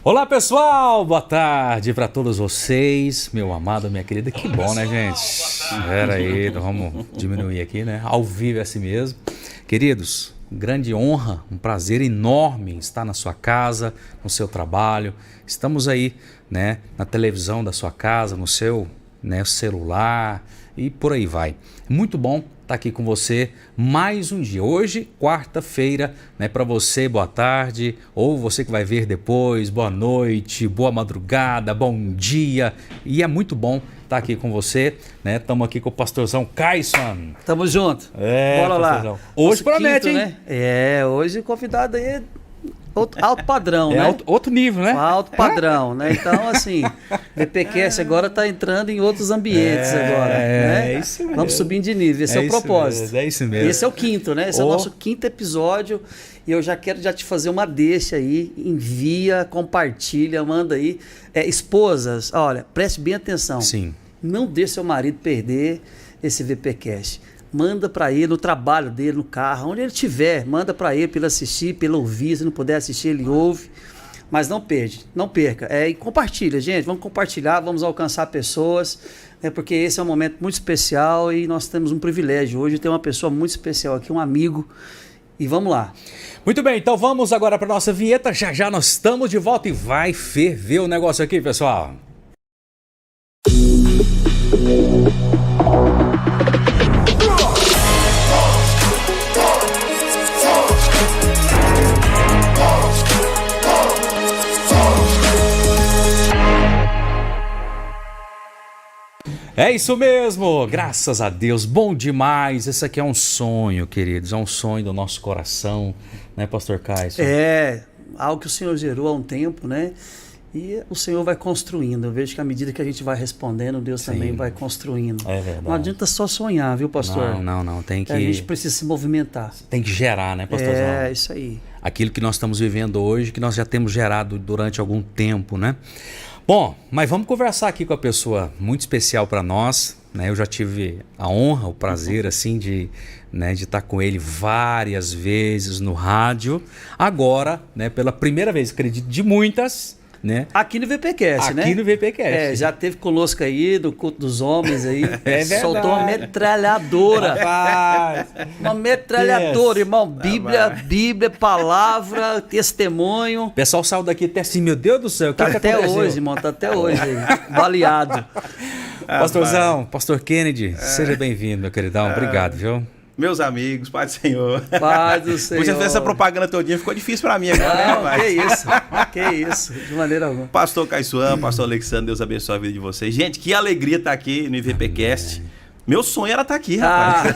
Olá pessoal, boa tarde para todos vocês, meu amado, minha querida, que bom né gente? Espera aí, então vamos diminuir aqui né, ao vivo é assim mesmo. Queridos, grande honra, um prazer enorme estar na sua casa, no seu trabalho, estamos aí né, na televisão da sua casa, no seu celular e por aí vai. Muito bom estar aqui com você mais um dia. Hoje, quarta-feira, né, para você, boa tarde, ou você que vai ver depois, boa noite, boa madrugada, bom dia. E é muito bom estar aqui com você, né? Estamos aqui com o pastorzão Caisson. Tamo junto. Bora pastorzão. Lá. Hoje promete, hein? Né? Hoje o convidado aí é alto padrão, né? Outro nível, né? Alto padrão, né? Então, assim, VPcast agora tá entrando em outros ambientes agora, né? É isso mesmo. Vamos subindo de nível, esse é o propósito. Mesmo, é isso mesmo. Esse é o quinto, né? Esse é o nosso quinto episódio e eu já quero te fazer uma deixa aí, envia, compartilha, manda aí. Esposas, olha, preste bem atenção. Sim. Não deixe seu marido perder esse VPcast. Manda para ele, no trabalho dele, no carro, onde ele estiver, manda para ele assistir, para ele ouvir, se não puder assistir, ele ouve, mas não perca, e compartilha, gente, vamos compartilhar, vamos alcançar pessoas, porque esse é um momento muito especial e nós temos um privilégio hoje, ter uma pessoa muito especial aqui, um amigo, e vamos lá. Muito bem, então vamos agora para nossa vinheta, já nós estamos de volta e vai ferver o negócio aqui, pessoal. É isso mesmo, graças a Deus, bom demais. Esse aqui é um sonho, queridos, é um sonho do nosso coração, né, Pastor Caisson? É, algo que o Senhor gerou há um tempo, né? E o Senhor vai construindo. Eu vejo que à medida que a gente vai respondendo, Deus também vai construindo. É verdade. Não adianta só sonhar, viu, pastor? Não, tem que... A gente precisa se movimentar. Tem que gerar, né, pastorzão? É, isso aí. Aquilo que nós estamos vivendo hoje, que nós já temos gerado durante algum tempo, né? Bom, mas vamos conversar aqui com a pessoa muito especial para nós, né? Eu já tive a honra, o prazer, assim, de estar com ele várias vezes no rádio. Agora, né, pela primeira vez, acredito, de muitas... né? Aqui no VPcast, né? Aqui no VPcast. Já teve conosco aí, do culto dos homens aí. Verdade. Soltou uma metralhadora. Rapaz. Uma metralhadora, irmão. Bíblia, palavra, testemunho. O pessoal saiu daqui até assim, meu Deus do céu, o que até aconteceu? Hoje, irmão, tá até hoje aí, baleado. Pastorzão, Pastor Kennedy, seja bem-vindo, meu queridão. Obrigado, viu? Meus amigos, Pai do Senhor. Pai do Senhor. Você fez essa propaganda todinha, ficou difícil pra mim agora, não, que isso, de maneira alguma. Pastor Caisson, Pastor Alexandre, Deus abençoe a vida de vocês. Gente, que alegria estar aqui no IVPcast. Meu sonho era estar aqui, rapaz.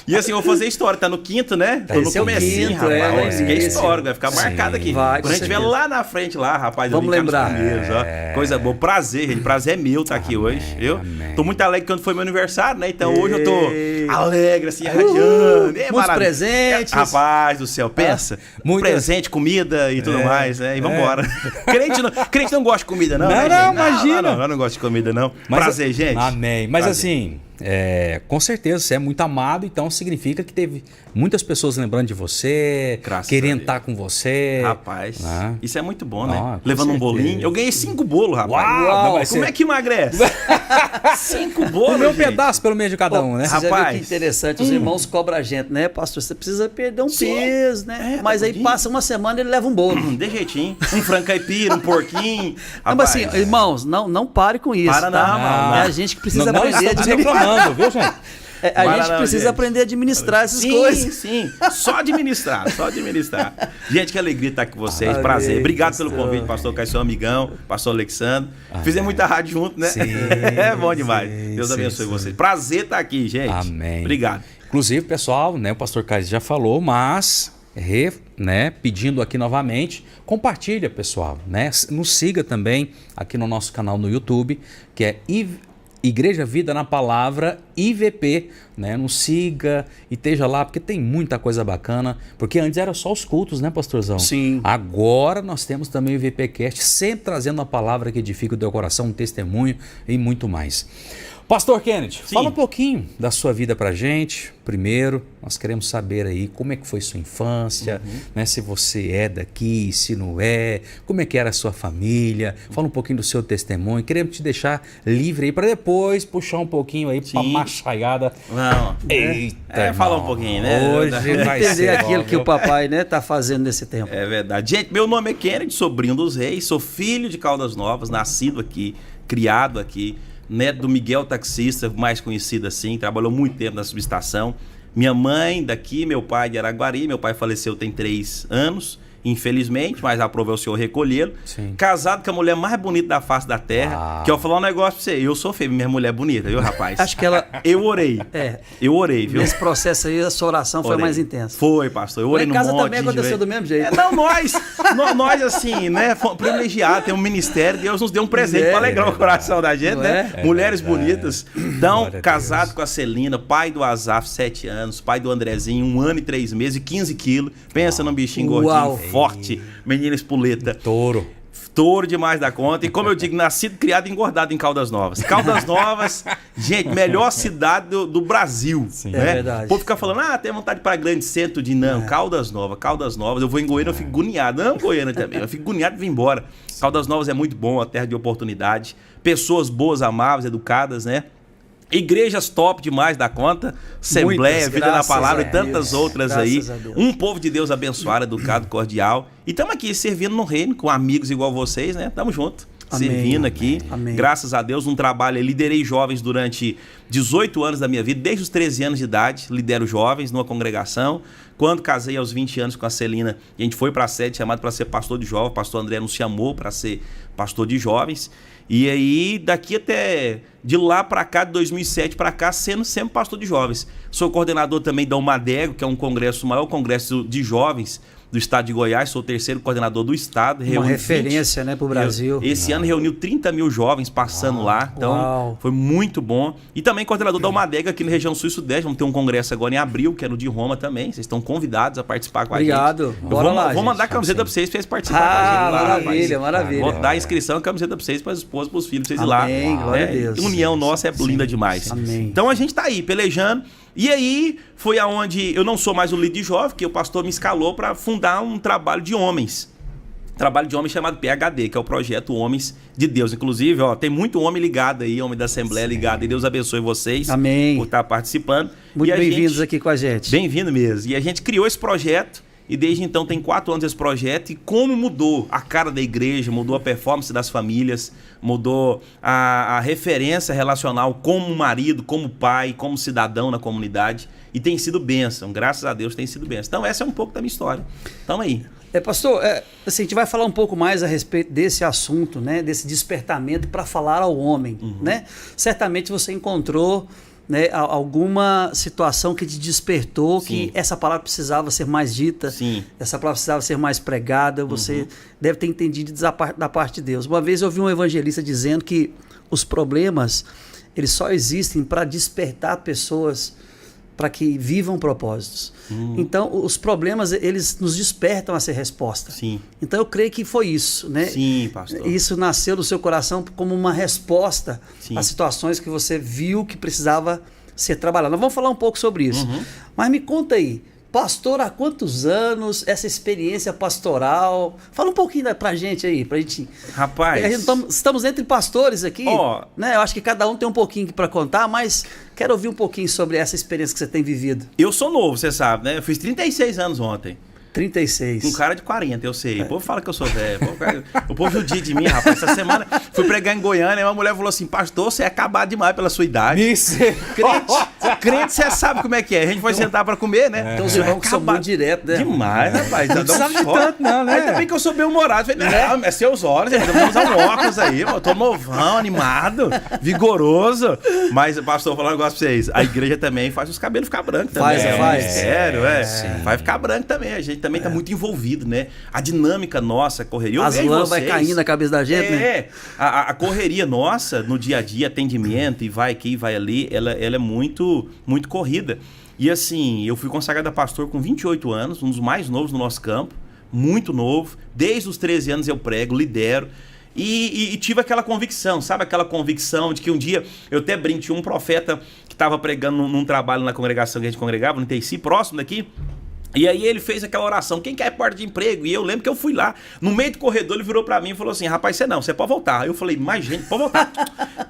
E assim, eu vou fazer história, tá no quinto, né? Tô no comecinho, rapaz. Que é histórico, vai ficar marcado aqui. Vai, quando a gente estiver lá na frente, lá, rapaz, vamos lembrar. Coisa boa, prazer, gente. Prazer é meu estar aqui hoje, viu? Tô muito alegre quando foi meu aniversário, né? Então hoje eu tô alegre, assim, radiando. Muitos presentes. Rapaz do céu, pensa. Presente, comida e tudo mais, né? E vambora. Crente não gosta de comida, não. Não, imagina. Eu não gosto de comida, não. Prazer, gente. Amém. Mas assim, com certeza você é muito amado, então significa que teve muitas pessoas lembrando de você, querendo estar com você. Rapaz, isso é muito bom, né? Levando certeza. Um bolinho. Eu ganhei 5 bolos, rapaz. Uau, como é que emagrece? 5 bolos, comeu um pedaço pelo meio de cada um, né? Você já viu que interessante, os irmãos cobram a gente, né, pastor? Você precisa perder um peso, né? Mas aí passa uma semana e ele leva um bolo. De jeitinho. Um frango caipira, um porquinho. Não, mas assim, irmãos, não pare com isso. Para não, não. É a gente que precisa aprender a reclamando, viu, gente? A gente precisa aprender a administrar essas coisas. Sim, só administrar. Gente, que alegria estar aqui com vocês, prazer. Obrigado pelo convite, pastor Caisson, amigão, pastor Alexandre. Fizemos muita rádio junto, né? Sim, é bom demais. Deus abençoe vocês. Prazer estar aqui, gente. Amém. Obrigado. Inclusive, pessoal, né, o pastor Caisson já falou, mas... pedindo aqui novamente, compartilha, pessoal, né? Nos siga também aqui no nosso canal no YouTube, que é Igreja Vida na Palavra, IVP, né? Nos siga e esteja lá, porque tem muita coisa bacana, porque antes era só os cultos, né, pastorzão? Sim. Agora nós temos também o IVPcast, sempre trazendo a palavra que edifica o teu coração, um testemunho e muito mais. Pastor Kennedy, Sim. fala um pouquinho da sua vida pra gente. Primeiro, nós queremos saber aí como é que foi sua infância, né? Se você é daqui, se não é, como é que era a sua família. Fala um pouquinho do seu testemunho. Queremos te deixar livre aí para depois puxar um pouquinho aí pra machaiada. Não. Eita, fala um pouquinho, né? Hoje vai Entender ser aquilo bom, que o viu? papai, né, tá fazendo nesse tempo. É verdade. Gente, meu nome é Kennedy, sobrinho dos reis, sou filho de Caldas Novas, nascido aqui, criado aqui, neto do Miguel Taxista, mais conhecido assim, trabalhou muito tempo na subestação. Minha mãe daqui, meu pai de Araguari, meu pai faleceu tem 3 anos, infelizmente, mas aprovou o senhor recolhê-lo. Sim. Casado com a mulher mais bonita da face da terra, que eu vou falar um negócio pra você, eu sou feio, minha mulher é bonita, viu, rapaz? Acho que ela, Eu orei, viu? nesse processo aí, a sua oração foi Orei. mais intensa. Foi, pastor. Eu Lá orei em no casa monte também de aconteceu joelho. do mesmo jeito. Não, nós assim, né, fomos privilegiados, tem um ministério, Deus nos deu um presente para alegrar o coração da gente, Não né? é? Mulheres bonitas. Então, Glória a casado Deus. com a Celina, pai do Azaf, 7 anos, pai do Andrezinho, 1 ano e 3 meses, 15 quilos. Pensa num bichinho Uau. gordinho, forte, menina espoleta. Touro. Touro demais da conta. E como eu digo, nascido, criado e engordado em Caldas Novas. Caldas Novas, gente, melhor cidade do Brasil. Né? É verdade. O povo fica falando, tem vontade de ir para grande centro de não. Caldas Novas. Eu vou em Goiânia, eu fico agoniado. Amo Goiânia também. Eu fico agoniado de vir embora. Caldas Novas é muito bom, a terra de oportunidade. Pessoas boas, amáveis, educadas, né? Igrejas top demais da conta, Assembleia, Muitas, Vida na graças Palavra a e tantas Deus. outras Graças aí. a Deus. Um povo de Deus abençoado, educado, cordial. E estamos aqui servindo no reino com amigos igual vocês, né? Tamo junto. Amém. Servindo aqui. Amém. Graças a Deus, um trabalho. Eu liderei jovens durante 18 anos da minha vida, desde os 13 anos de idade, lidero jovens numa congregação. Quando casei aos 20 anos com a Celina, a gente foi para a sede chamado para ser pastor de jovens. O pastor André nos chamou para ser pastor de jovens. E aí, daqui até de lá para cá, de 2007 para cá, sendo sempre pastor de jovens. Sou coordenador também da Umadego, que é um congresso, o maior congresso de jovens do estado de Goiás. Sou o 3º coordenador do estado. Uma referência, né, para o Brasil. Esse ano reuniu 30 mil jovens passando lá. Então, Uau. foi muito bom. E também coordenador da Umadega aqui na região sul e sudeste. Vamos ter um congresso agora em abril, que é no de Roma também. Vocês estão convidados a participar com a gente. Obrigado. Eu Bora vou, lá, vou gente. mandar a camiseta para vocês participarem com a gente. Lá, maravilha, rapaz. maravilha. Vou dar a inscrição e a camiseta para vocês, para as esposas, para os filhos, para vocês ir lá. Amém, glória a Deus. União nossa é linda demais. Amém. Então a gente tá aí, pelejando. E aí foi aonde eu não sou mais o líder de jovem, que o pastor me escalou para fundar um trabalho de homens. Trabalho de homens chamado PHD, que é o projeto Homens de Deus. Inclusive, tem muito homem ligado aí, homem da Assembleia ligado. E Deus abençoe vocês Amém. por estar participando. Muito E a bem-vindos gente- aqui com a gente. Bem-vindo mesmo. E a gente criou esse projeto e desde então tem 4 anos esse projeto. E como mudou a cara da igreja, mudou a performance das famílias, mudou a referência relacional como marido, como pai, como cidadão na comunidade. E tem sido bênção, graças a Deus tem sido bênção. Então essa é um pouco da minha história. Tamo aí. Pastor, assim, a gente vai falar um pouco mais a respeito desse assunto, né, desse despertamento para falar ao homem, né? Certamente você encontrou, né, alguma situação que te despertou, Sim. que essa palavra precisava ser mais dita, Sim. essa palavra precisava ser mais pregada, você deve ter entendido da parte de Deus. Uma vez eu ouvi um evangelista dizendo que os problemas, eles só existem para despertar pessoas para que vivam propósitos. Então, os problemas, eles nos despertam a ser resposta. Sim. Então, eu creio que foi isso, né? Sim, pastor. Isso nasceu do seu coração como uma resposta Sim. às situações que você viu que precisava ser trabalhado. Nós vamos falar um pouco sobre isso. Mas me conta aí, pastor, há quantos anos, essa experiência pastoral? Fala um pouquinho pra gente aí, pra gente... Rapaz. A gente estamos entre pastores aqui, Ó. né? Eu acho que cada um tem um pouquinho para contar, mas quero ouvir um pouquinho sobre essa experiência que você tem vivido. Eu sou novo, você sabe, né? Eu fiz 36 anos ontem. 36. Um cara de 40, eu sei. O povo fala que eu sou velho. O povo judia de mim, rapaz. Essa semana fui pregar em Goiânia e uma mulher falou assim: pastor, você é acabado demais pela sua idade. Crente, você sabe como é que é. A gente foi sentar pra comer, né? Então os irmãos que são Acabado. muito direto, né? Demais, rapaz. Não precisava de tanto, não, né? Ainda bem que eu sou bem humorado. Falei, não, é seus olhos, vamos usar um óculos aí, eu tô novão, animado, vigoroso. Mas, pastor, vou falar um negócio pra vocês. A igreja também faz os cabelos ficar brancos também. Faz. Sério, vai ficar branco também. A gente também tá muito envolvido, né? A dinâmica nossa, a correria. Eu As vejo lãs vai vocês. caindo na cabeça da gente, né? A correria nossa no dia a dia, atendimento, e vai aqui, vai ali, ela é muito, muito corrida. E assim, eu fui consagrado a pastor com 28 anos, um dos mais novos no nosso campo, muito novo. Desde os 13 anos eu prego, lidero. E tive aquela convicção, sabe? Aquela convicção de que um dia, eu até brinco, tinha um profeta que estava pregando num trabalho na congregação que a gente congregava, no TC, próximo daqui. E aí ele fez aquela oração, quem quer porta de emprego? E eu lembro que eu fui lá, no meio do corredor, ele virou pra mim e falou assim, rapaz, você pode voltar. Eu falei, mas gente, pode voltar.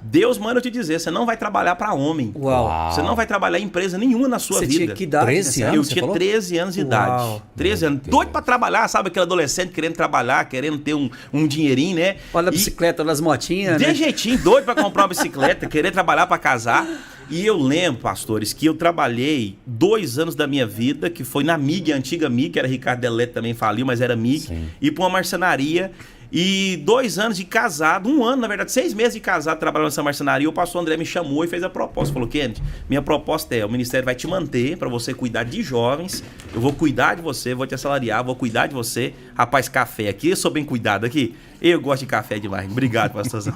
Deus manda eu te dizer, você não vai trabalhar pra homem. Uau. Você não vai trabalhar em empresa nenhuma na sua vida. Você tinha que idade? 13 anos, Eu você tinha falou? 13 anos de idade. Uau. 13 anos. Doido pra trabalhar, sabe? Aquele adolescente querendo trabalhar, querendo ter um dinheirinho, né? Olha a E bicicleta, olha as motinhas, de né? jeitinho, doido pra comprar uma bicicleta, querer trabalhar pra casar. E eu lembro, pastores, que eu trabalhei 2 anos da minha vida, que foi na MIG, a antiga MIG, que era Ricardo Delete, também faliu, mas era MIG, Sim. e pra uma marcenaria. E 2 anos de casado, 1 ano, na verdade, 6 meses de casado, trabalhando nessa marcenaria, o pastor André me chamou e fez a proposta. Falou, Kennedy, minha proposta é, o ministério vai te manter para você cuidar de jovens, eu vou cuidar de você, vou te assalariar, vou cuidar de você. Rapaz, café aqui, eu sou bem cuidado aqui. Eu gosto de café demais. Obrigado, pastorzão.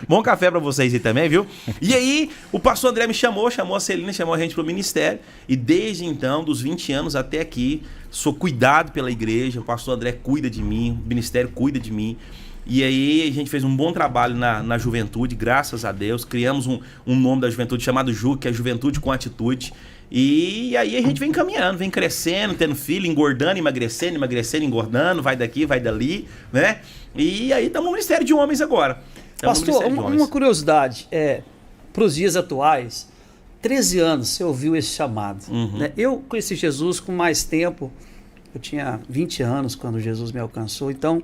Bom café para vocês aí também, viu? E aí, o pastor André me chamou a Celina, chamou a gente pro ministério. E desde então, dos 20 anos até aqui, sou cuidado pela igreja, o pastor André cuida de mim, o ministério cuida de mim. E aí a gente fez um bom trabalho na juventude, graças a Deus. Criamos um nome da juventude chamado JU, que é Juventude com Atitude. E aí a gente vem caminhando, vem crescendo, tendo filho, engordando, emagrecendo, engordando, vai daqui, vai dali, né? E aí estamos no Ministério de Homens agora. Pastor, uma curiosidade, para os dias atuais, 13 anos você ouviu esse chamado. Uhum. Né? Eu conheci Jesus com mais tempo, eu tinha 20 anos quando Jesus me alcançou, então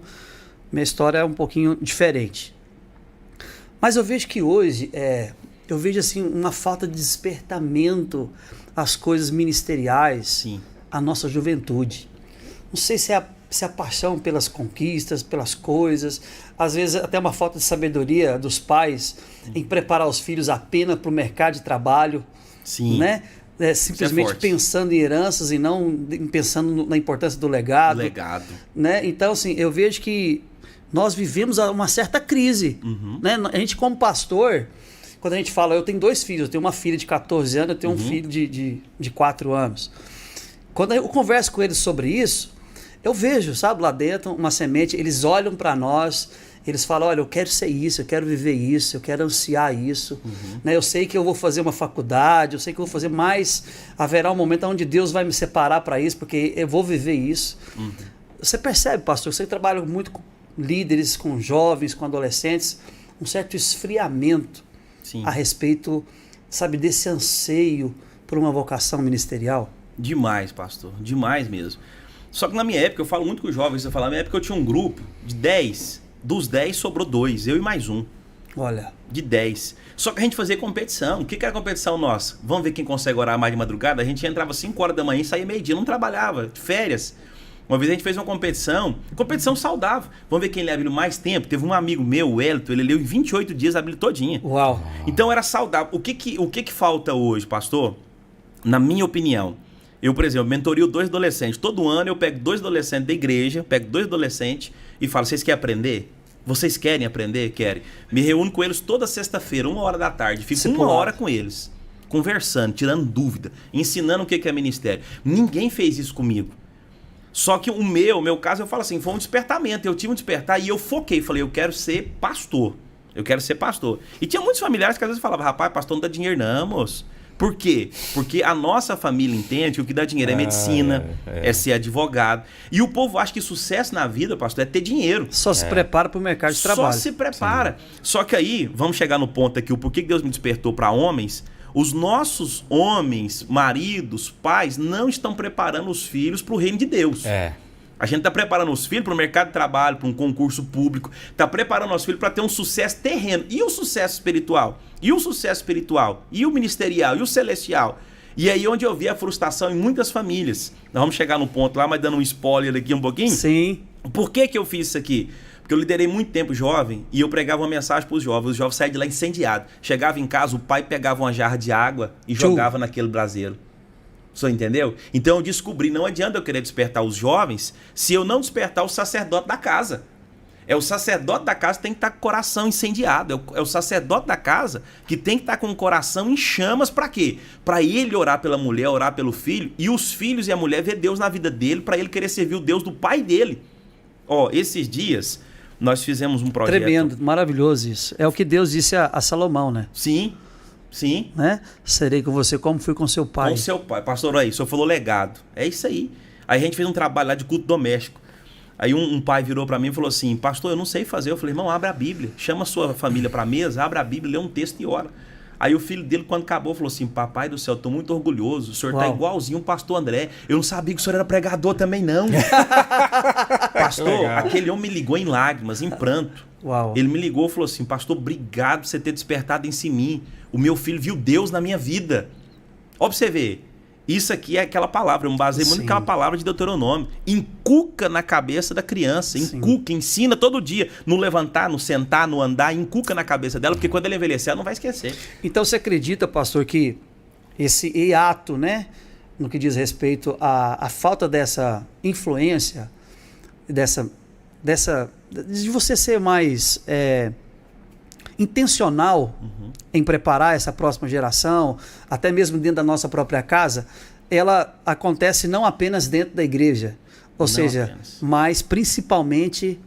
minha história é um pouquinho diferente. Mas eu vejo que hoje, eu vejo assim uma falta de despertamento às coisas ministeriais, Sim. à nossa juventude. Não sei se é a paixão pelas conquistas, pelas coisas, às vezes até uma falta de sabedoria dos pais em preparar os filhos apenas para o mercado de trabalho, Sim. né? Simplesmente forte. Pensando em heranças e não pensando na importância do legado. Legado. Né? Então, assim, eu vejo que nós vivemos uma certa crise. Uhum. Né? A gente, como pastor, quando a gente fala, eu tenho 2 filhos, eu tenho uma filha de 14 anos, eu tenho um filho de 4 anos. Quando eu converso com eles sobre isso, eu vejo, sabe, lá dentro, uma semente, eles olham para nós, eles falam, olha, eu quero ser isso, eu quero viver isso, eu quero ansiar isso, né? Eu sei que eu vou fazer uma faculdade, eu sei que eu vou fazer mais, haverá um momento onde Deus vai me separar para isso, porque eu vou viver isso. Você percebe, pastor, você trabalha muito com líderes, com jovens, com adolescentes, um certo esfriamento Sim. a respeito, sabe, desse anseio por uma vocação ministerial? Demais, pastor. Demais mesmo. Só que na minha época, eu falo muito com os jovens, eu falo, na minha época eu tinha um grupo de 10. Dos 10 sobrou 2, eu e mais um. Olha. De 10. Só que a gente fazia competição. O que era competição nossa? Vamos ver quem consegue orar mais de madrugada? A gente entrava 5 horas da manhã e saía meio-dia, não trabalhava, de férias. Uma vez a gente fez uma competição saudável. Vamos ver quem lê a Bíblia mais tempo. Teve um amigo meu, o Elton, ele leu em 28 dias a Bíblia todinha. Uau. Então era saudável. O que falta hoje, pastor? Na minha opinião, eu, por exemplo, mentorio 2 adolescentes. Todo ano eu pego 2 adolescentes da igreja, pego 2 adolescentes e falo, vocês querem aprender? Vocês querem aprender? Querem. Me reúno com eles toda sexta-feira, 1h da tarde. Fico 1 hora com eles, conversando, tirando dúvida, ensinando o que é ministério. Ninguém fez isso comigo. Só que o meu caso, eu falo assim, foi um despertamento. Eu tive um despertar e eu foquei. Falei, eu quero ser pastor. Eu quero ser pastor. E tinha muitos familiares que às vezes falavam, rapaz, pastor não dá dinheiro não, moço. Por quê? Porque a nossa família entende que o que dá dinheiro é medicina, é ser advogado. E o povo acha que sucesso na vida, pastor, é ter dinheiro. Só se prepara para o mercado de trabalho. Só se prepara. Sim. Só que aí, vamos chegar no ponto aqui, o porquê que Deus me despertou para homens. Os nossos homens, maridos, pais, não estão preparando os filhos para o reino de Deus. A gente está preparando os filhos para o mercado de trabalho, para um concurso público, está preparando os filhos para ter um sucesso terreno. E o sucesso espiritual? E o sucesso espiritual? E o ministerial? E o celestial? E aí onde eu vi a frustração em muitas famílias. Nós vamos chegar no ponto lá, mas dando um spoiler aqui um pouquinho. Sim. Por que eu fiz isso aqui? Porque eu liderei muito tempo jovem e eu pregava uma mensagem para os jovens. Os jovens saíam de lá incendiados. Chegava em casa, o pai pegava uma jarra de água e jogava naquele braseiro. Você entendeu? Então eu descobri, não adianta eu querer despertar os jovens se eu não despertar o sacerdote da casa. É o sacerdote da casa que tem que estar com o coração incendiado. É o sacerdote da casa que tem que estar com o coração em chamas para quê? Para ele orar pela mulher, orar pelo filho, e os filhos e a mulher ver Deus na vida dele, para ele querer servir o Deus do pai dele. Esses dias, nós fizemos um projeto... Tremendo, maravilhoso isso. É o que Deus disse a Salomão, né? Sim, sim. Né? Serei com você como fui com seu pai. Com seu pai. Pastor, aí, o senhor falou legado. É isso aí. Aí a gente fez um trabalho lá de culto doméstico. Aí um pai virou para mim e falou assim, pastor, eu não sei fazer. Eu falei, irmão, abra a Bíblia. Chama a sua família para a mesa, abra a Bíblia, lê um texto e ora. Aí o filho dele, quando acabou, falou assim, papai do céu, estou muito orgulhoso. O senhor está igualzinho o pastor André. Eu não sabia que o senhor era pregador também, não. Pastor, aquele homem me ligou em lágrimas, em pranto. Uau. Ele me ligou e falou assim, pastor, obrigado por você ter despertado em mim. O meu filho viu Deus na minha vida. Ó pra você ver. Isso aqui é aquela palavra, eu me basei muito naquela palavra de Deuteronômio. Inculca na cabeça da criança, inculca, ensina todo dia. No levantar, no sentar, no andar, inculca na cabeça dela, porque quando ela envelhecer, ela não vai esquecer. Então você acredita, pastor, que esse hiato, né, no que diz respeito à falta dessa influência, de você ser mais intencional em preparar essa próxima geração, até mesmo dentro da nossa própria casa, ela acontece não apenas dentro da igreja, ou seja, mas principalmente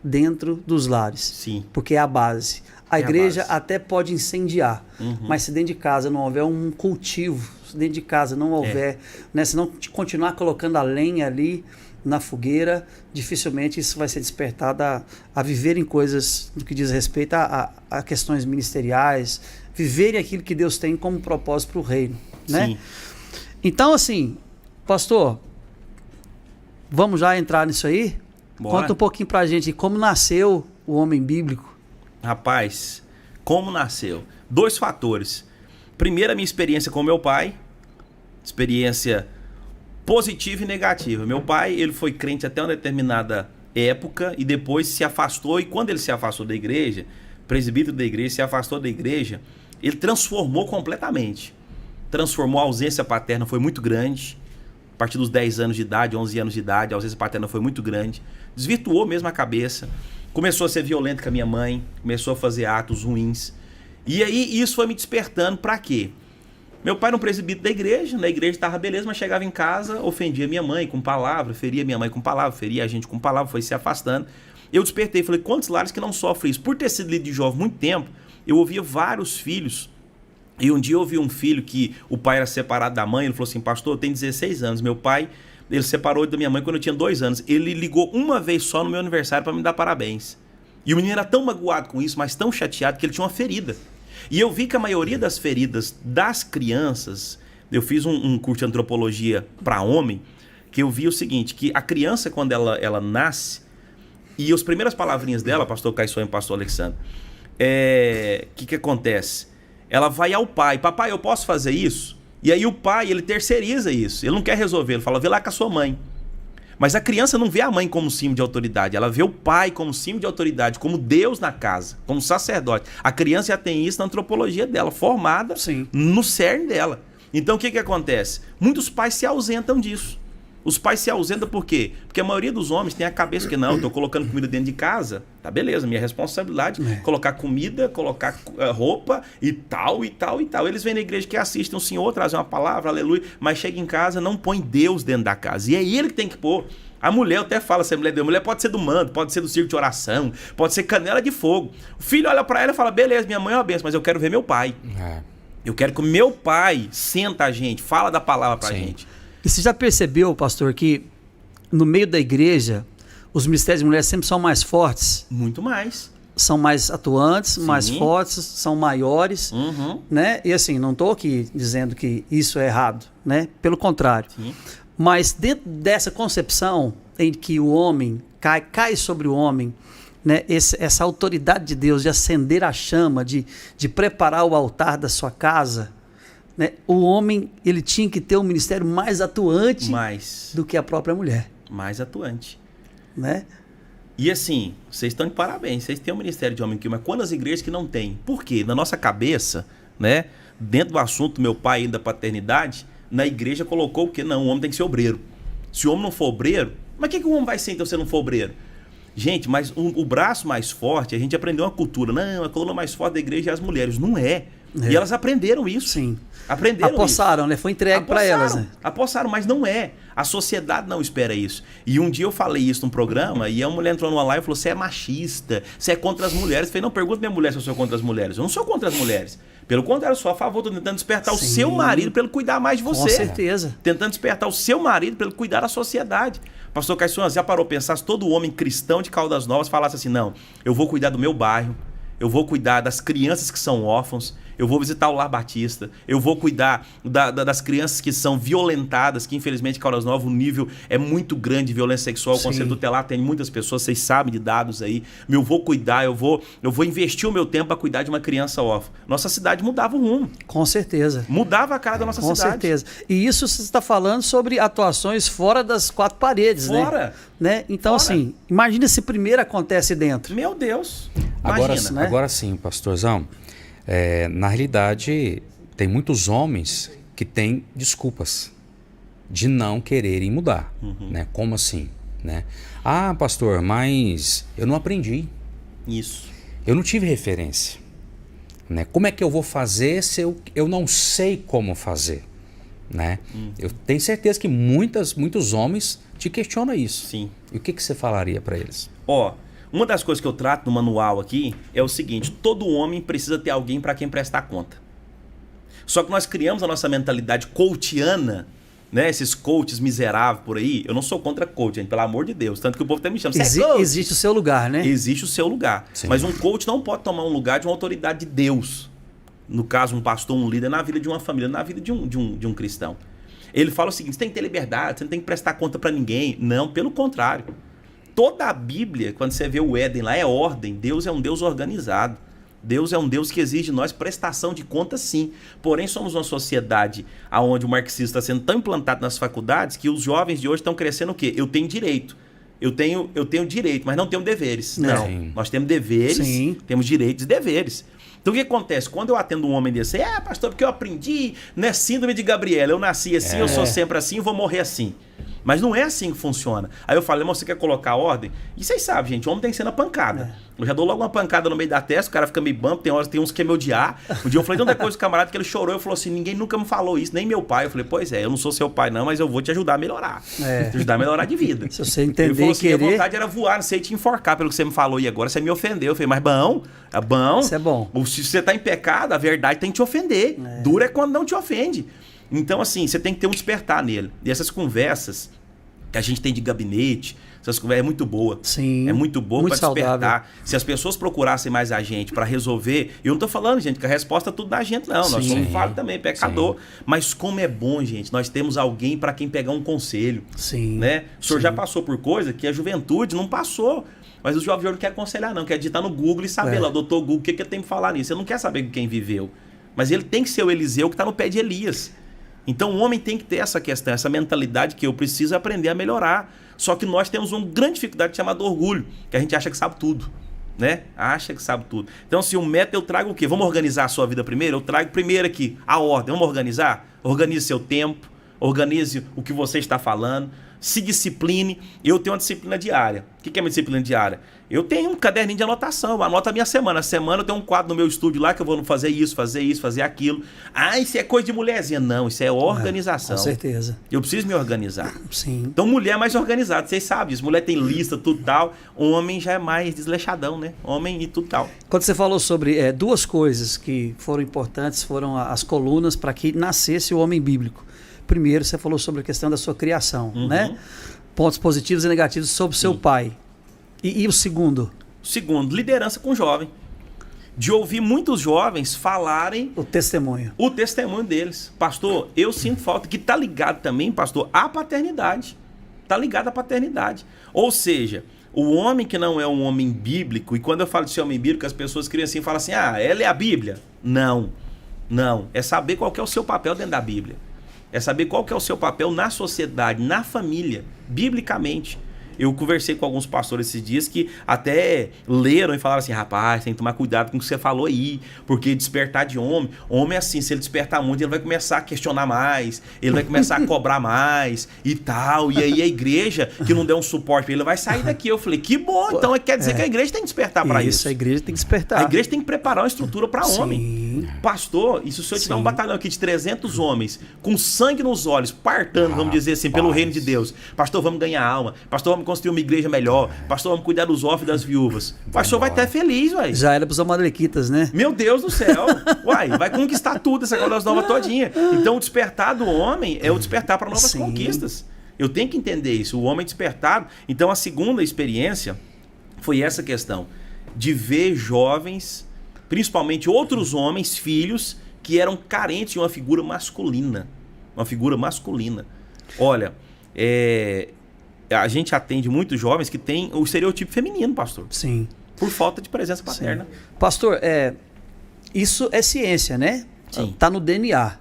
dentro dos lares. Sim. Porque é a base. A igreja até pode incendiar, mas se dentro de casa não houver um cultivo, se dentro de casa não houver, né, se não continuar colocando a lenha ali na fogueira, dificilmente isso vai ser despertado a viverem coisas no que diz respeito a questões ministeriais, viverem aquilo que Deus tem como propósito para o reino, né? Sim. Então, assim, pastor, vamos já entrar nisso aí? Bora. Conta um pouquinho pra gente como nasceu o homem bíblico. Rapaz, como nasceu? 2 fatores. Primeiro, a minha experiência com meu pai, experiência positiva e negativa. Meu pai, ele foi crente até uma determinada época e depois se afastou, e quando ele se afastou da igreja, presbítero da igreja, se afastou da igreja, ele transformou completamente. Transformou, a ausência paterna foi muito grande. A partir dos 10 anos de idade, 11 anos de idade, a ausência paterna foi muito grande. Desvirtuou mesmo a cabeça. Começou a ser violento com a minha mãe, começou a fazer atos ruins. E aí isso foi me despertando para quê? Meu pai era um presbítero da igreja, na igreja estava beleza, mas chegava em casa, ofendia minha mãe com palavra, feria minha mãe com palavra, feria a gente com palavra, foi se afastando. Eu despertei e falei, quantos lares que não sofrem isso? Por ter sido líder de jovem muito tempo, eu ouvia vários filhos. E um dia eu ouvi um filho que o pai era separado da mãe, ele falou assim, pastor, eu tenho 16 anos, meu pai, ele separou da minha mãe quando eu tinha 2 anos. Ele ligou uma vez só no meu aniversário para me dar parabéns. E o menino era tão magoado com isso, mas tão chateado que ele tinha uma ferida. E eu vi que a maioria das feridas das crianças, eu fiz um curso de antropologia para homem, que eu vi o seguinte, que a criança quando ela nasce, e as primeiras palavrinhas dela, pastor Caissonha e pastor Alexandre, que acontece? Ela vai ao pai, papai, eu posso fazer isso? E aí o pai, ele terceiriza isso, ele não quer resolver, ele fala, vê lá com a sua mãe. Mas a criança não vê a mãe como símbolo de autoridade, ela vê o pai como símbolo de autoridade, como Deus na casa, como sacerdote. A criança já tem isso na antropologia dela, formada no cerne dela. Então o que acontece? Muitos pais se ausentam disso. Os pais se ausentam por quê? Porque a maioria dos homens tem a cabeça que não, eu estou colocando comida dentro de casa, tá beleza, minha responsabilidade, colocar comida, colocar roupa e tal, e tal, e tal. Eles vêm na igreja que assistem o Senhor, trazem uma palavra, aleluia, mas chega em casa, não põe Deus dentro da casa. E é ele que tem que pôr. A mulher, eu até falo, essa mulher pode ser do manto, pode ser do círculo de oração, pode ser canela de fogo. O filho olha para ela e fala, beleza, minha mãe é uma benção, mas eu quero ver meu pai. Eu quero que o meu pai senta a gente, fala da palavra pra gente. E você já percebeu, pastor, que no meio da igreja, os ministérios de mulheres sempre são mais fortes? Muito mais. São mais atuantes, mais fortes, são maiores, né? E assim, não estou aqui dizendo que isso é errado, né? Pelo contrário. Mas dentro dessa concepção em que o homem cai sobre o homem, né? Essa autoridade de Deus de acender a chama, de preparar o altar da sua casa, né? O homem, ele tinha que ter um ministério mais atuante do que a própria mulher. Mais atuante. Né? E assim, vocês estão de parabéns, vocês têm um ministério de homem aqui, mas quando as igrejas que não têm? Por quê? Na nossa cabeça, né? Dentro do assunto do meu pai e da paternidade, na igreja colocou o quê? Não, o homem tem que ser obreiro. Se o homem não for obreiro, mas o que o homem vai ser então se ele não for obreiro? Gente, mas o braço mais forte, a gente aprendeu uma cultura, não, a coluna mais forte da igreja é as mulheres. Não é. E elas aprenderam isso. Sim. Aprenderam apossaram, isso. Né? Foi entregue para elas, né? Apossaram, mas não é. A sociedade não espera isso. E um dia eu falei isso num programa e a mulher entrou numa live e falou: você é machista, você é contra as mulheres. Eu falei: não, pergunta minha mulher se eu sou contra as mulheres. Eu não sou contra as mulheres. Pelo contrário, eu sou a favor, estou tentando despertar o seu marido para ele cuidar mais de você. Com certeza. Tentando despertar o seu marido para ele cuidar da sociedade. Pastor Caisson, já parou a pensar se todo homem cristão de Caldas Novas falasse assim: não, eu vou cuidar do meu bairro, eu vou cuidar das crianças que são órfãos, eu vou visitar o Lar Batista, eu vou cuidar das crianças que são violentadas, que infelizmente em Caldas Novas o nível é muito grande de violência sexual. O Conselho Tutelar tem muitas pessoas, vocês sabem de dados aí. Eu vou cuidar, eu vou investir o meu tempo para cuidar de uma criança órfã. Nossa cidade mudava o rumo. Com certeza. Mudava a cara da nossa cidade. Com certeza. E isso você está falando sobre atuações fora das quatro paredes, né? Então, assim, imagina se primeiro acontece dentro. Meu Deus. Imagina, agora sim, pastorzão. Na realidade, tem muitos homens que têm desculpas de não quererem mudar. Né? Como assim? Né? Ah, pastor, mas eu não aprendi. Isso. Eu não tive referência. Né? Como é que eu vou fazer se eu não sei como fazer? Né? Eu tenho certeza que muitos homens te questionam isso. Sim. E o que você falaria para eles? Uma das coisas que eu trato no manual aqui é o seguinte: todo homem precisa ter alguém para quem prestar conta. Só que nós criamos a nossa mentalidade coachiana, né? Esses coaches miseráveis por aí. Eu não sou contra coach, gente, pelo amor de Deus. Tanto que o povo até me chama. Existe o seu lugar, né? Existe o seu lugar. Sim. Mas um coach não pode tomar um lugar de uma autoridade de Deus. No caso, um pastor, um líder na vida de uma família, na vida de um cristão. Ele fala o seguinte: você tem que ter liberdade, você não tem que prestar conta para ninguém. Não, pelo contrário. Toda a Bíblia, quando você vê o Éden lá, é ordem. Deus é um Deus organizado. Deus é um Deus que exige de nós prestação de contas, sim. Porém, somos uma sociedade onde o marxismo está sendo tão implantado nas faculdades que os jovens de hoje estão crescendo o quê? Eu tenho direito. Eu tenho direito, mas não tenho deveres. Não. Nós temos deveres, temos direitos e deveres. Então o que acontece? Quando eu atendo um homem desse, pastor, porque eu aprendi, né, síndrome de Gabriela, eu nasci assim, eu sou sempre assim, eu vou morrer assim. Mas não é assim que funciona. Aí eu falo: irmão, você quer colocar ordem? E vocês sabem, gente, o homem tem que ser na pancada. Eu já dou logo uma pancada no meio da testa, o cara fica meio bump, tem uns que quer me odiar. Um dia eu falei tanta coisa com o camarada que ele chorou, eu falou assim: ninguém nunca me falou isso, nem meu pai. Eu falei: pois é, eu não sou seu pai não, mas eu vou te ajudar a melhorar. Te ajudar a melhorar de vida. Se você entender ele falou assim: querer... minha vontade era voar, não sei te enforcar pelo que você me falou, e agora você me ofendeu. Eu falei: mas bom, é bom. Isso é bom. Se você tá em pecado, a verdade tem que te ofender. Duro é quando não te ofende. Então assim, você tem que ter um despertar nele. E essas conversas que a gente tem de gabinete, essas conversas é muito boa. Sim. É muito boa para despertar. Saudável. Se as pessoas procurassem mais a gente para resolver, eu não tô falando, gente, que a resposta é tudo da gente, não. Nós somos falhos também, pecador. Mas como é bom, gente, nós temos alguém para quem pegar um conselho. Sim. Né? O senhor já passou por coisa que a juventude não passou. Mas o jovem não quer aconselhar, não. Quer digitar no Google e saber lá, doutor Google, o que eu tenho que falar nisso? Ele não quer saber com quem viveu. Mas ele tem que ser o Eliseu que está no pé de Elias. Então o homem tem que ter essa questão, essa mentalidade que eu preciso aprender a melhorar. Só que nós temos uma grande dificuldade chamada orgulho, que a gente acha que sabe tudo, né? Acha que sabe tudo. Então, se o método eu trago o quê? Vamos organizar a sua vida primeiro? Eu trago primeiro aqui a ordem. Vamos organizar? Organize seu tempo, organize o que você está falando, se discipline. Eu tenho uma disciplina diária. O que é minha disciplina diária? Eu tenho um caderninho de anotação, eu anoto a minha semana. A semana eu tenho um quadro no meu estúdio lá que eu vou fazer isso, fazer aquilo. Ah, isso é coisa de mulherzinha. Não, isso é organização. Com certeza. Eu preciso me organizar. Sim. Então, mulher é mais organizada, vocês sabem disso. Mulher tem lista, tudo tal. Homem já é mais desleixadão, né? Homem e tudo tal. Quando você falou sobre duas coisas que foram importantes, foram as colunas para que nascesse o homem bíblico. Primeiro, você falou sobre a questão da sua criação, né? Pontos positivos e negativos sobre o seu pai. E o segundo? Segundo, liderança com jovem. De ouvir muitos jovens falarem... O testemunho deles. Pastor, eu sinto falta, que tá ligado também, pastor, à paternidade. Tá ligado à paternidade. Ou seja, o homem que não é um homem bíblico, e quando eu falo de ser homem bíblico, as pessoas criam assim e falam assim: ela é a Bíblia. Não. É saber qual que é o seu papel dentro da Bíblia. É saber qual que é o seu papel na sociedade, na família, biblicamente. Eu conversei com alguns pastores esses dias que até leram e falaram assim: rapaz, tem que tomar cuidado com o que você falou aí, porque despertar de homem é assim, se ele despertar muito, ele vai começar a questionar mais, ele vai começar a cobrar mais e tal, e aí a igreja que não der um suporte, ele vai sair daqui. Eu falei: que bom, então quer dizer que a igreja tem que despertar para isso. A igreja tem que despertar. A igreja tem que preparar uma estrutura para homem. Sim. Pastor, e se o senhor tiver um batalhão aqui de 300 homens, com sangue nos olhos, partando, vamos dizer assim, pelo reino de Deus. Pastor, vamos ganhar alma. Pastor, vamos construir uma igreja melhor. Pastor, vamos cuidar dos órfãos e das viúvas. O pastor vai estar feliz, ué. Já era pros amalequitas, né? Meu Deus do céu. Uai, vai conquistar tudo essa coisa nova todinha. Então o despertar do homem é o despertar para novas conquistas. Eu tenho que entender isso. O homem despertado. Então a segunda experiência foi essa questão de ver jovens, principalmente outros homens, filhos, que eram carentes de uma figura masculina. Uma figura masculina. Olha, a gente atende muitos jovens que têm o estereotipo feminino, pastor. Sim. Por falta de presença paterna. Sim. Pastor, isso é ciência, né? Sim. Tá no DNA.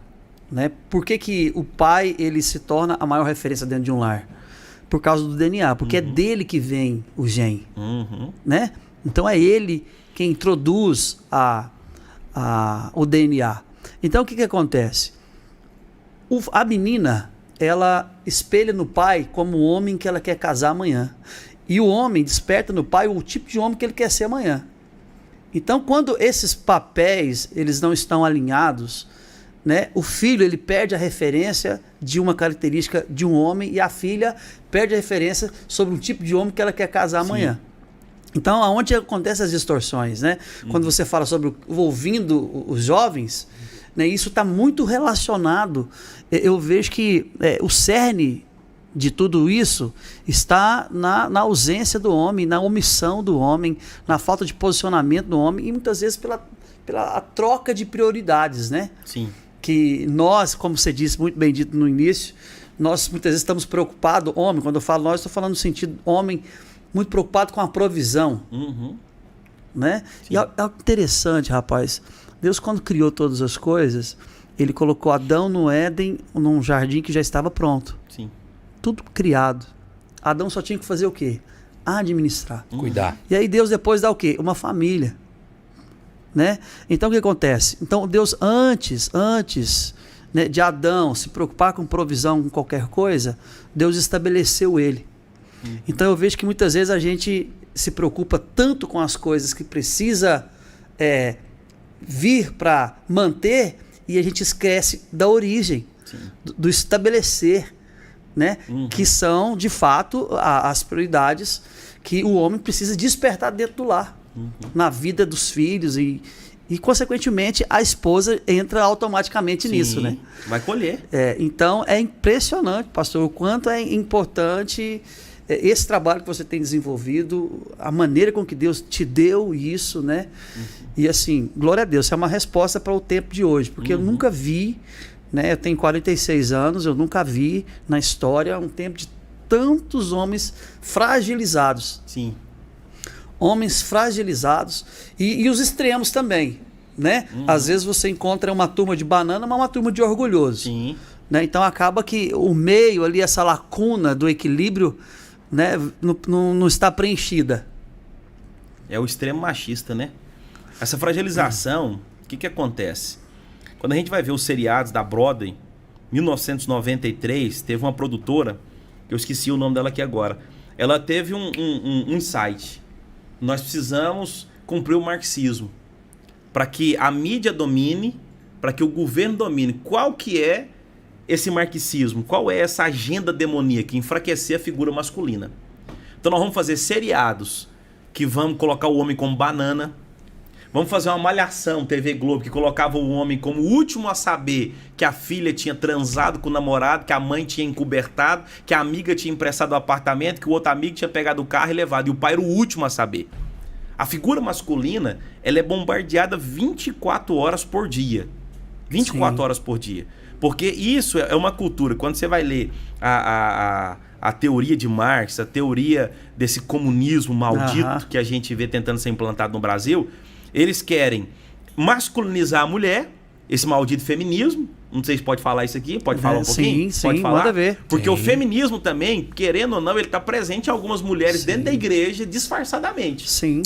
Né? Por que o pai ele se torna a maior referência dentro de um lar? Por causa do DNA. Porque é dele que vem o gene. Né? Então é ele quem introduz o DNA. Então o que acontece? A menina, ela espelha no pai como o homem que ela quer casar amanhã. E o homem desperta no pai o tipo de homem que ele quer ser amanhã. Então quando esses papéis eles não estão alinhados, né, o filho ele perde a referência de uma característica de um homem e a filha perde a referência sobre um tipo de homem que ela quer casar amanhã. Então, aonde acontecem as distorções, né? Quando você fala sobre ouvindo os jovens, né, isso está muito relacionado. Eu vejo que o cerne de tudo isso está na ausência do homem, na omissão do homem, na falta de posicionamento do homem e muitas vezes pela troca de prioridades, né? Sim. Que nós, como você disse, muito bem dito no início, nós muitas vezes estamos preocupados, homem, quando eu falo nós, estou falando no sentido homem, muito preocupado com a provisão. Né? E é interessante, rapaz, Deus quando criou todas as coisas, ele colocou Adão no Éden, num jardim que já estava pronto. Sim. Tudo criado. Adão só tinha que fazer o quê? Administrar. Cuidar. E aí Deus depois dá o quê? Uma família. Né? Então o que acontece? Então Deus antes né, de Adão se preocupar com provisão, com qualquer coisa, Deus estabeleceu ele. Então eu vejo que muitas vezes a gente se preocupa tanto com as coisas que precisa vir para manter e a gente esquece da origem, do estabelecer, né? Que são de fato as prioridades que o homem precisa despertar dentro do lar. Na vida dos filhos e consequentemente a esposa entra automaticamente nisso, né? Vai colher. Então é impressionante, pastor, o quanto é importante esse trabalho que você tem desenvolvido, a maneira com que Deus te deu isso, né? E assim, glória a Deus, isso é uma resposta para o tempo de hoje, porque eu nunca vi, né? Eu tenho 46 anos, eu nunca vi na história um tempo de tantos homens fragilizados. Sim. Homens fragilizados e os extremos também, né? Às vezes você encontra uma turma de banana, mas uma turma de orgulhoso. Sim. Né? Então acaba que o meio ali, essa lacuna do equilíbrio, né, não está preenchida. É o extremo machista, né? Essa fragilização, o que acontece? Quando a gente vai ver os seriados da Broadway, 1993, teve uma produtora, que eu esqueci o nome dela aqui agora, ela teve um insight. Nós precisamos cumprir o marxismo para que a mídia domine, para que o governo domine. Qual que é esse marxismo? Qual é essa agenda demoníaca? Enfraquecer a figura masculina. Então nós vamos fazer seriados que vamos colocar o homem como banana. Vamos fazer uma malhação TV Globo que colocava o homem como o último a saber que a filha tinha transado com o namorado, que a mãe tinha encobertado, que a amiga tinha emprestado o apartamento, que o outro amigo tinha pegado o carro e levado. E o pai era o último a saber. A figura masculina, ela é bombardeada 24 horas por dia. 24 horas por dia. Porque isso é uma cultura. Quando você vai ler a teoria de Marx, a teoria desse comunismo maldito que a gente vê tentando ser implantado no Brasil, eles querem masculinizar a mulher, esse maldito feminismo. Não sei se pode falar isso aqui, pode falar um pouquinho? Sim, pode falar? Manda ver. Porque o feminismo também, querendo ou não, ele está presente em algumas mulheres dentro da igreja, disfarçadamente. Sim.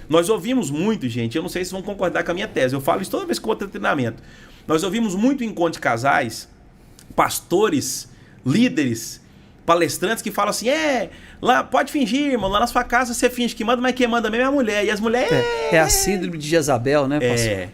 Nós ouvimos muito, gente, eu não sei se vão concordar com a minha tese, eu falo isso toda vez que eu vou ter treinamento. Nós ouvimos muito em encontro de casais, pastores, líderes, palestrantes que falam assim, lá pode fingir, irmão, lá na sua casa você finge que manda, mas quem manda mesmo é a mulher. E as mulheres... É a síndrome de Jezabel, né, pastor?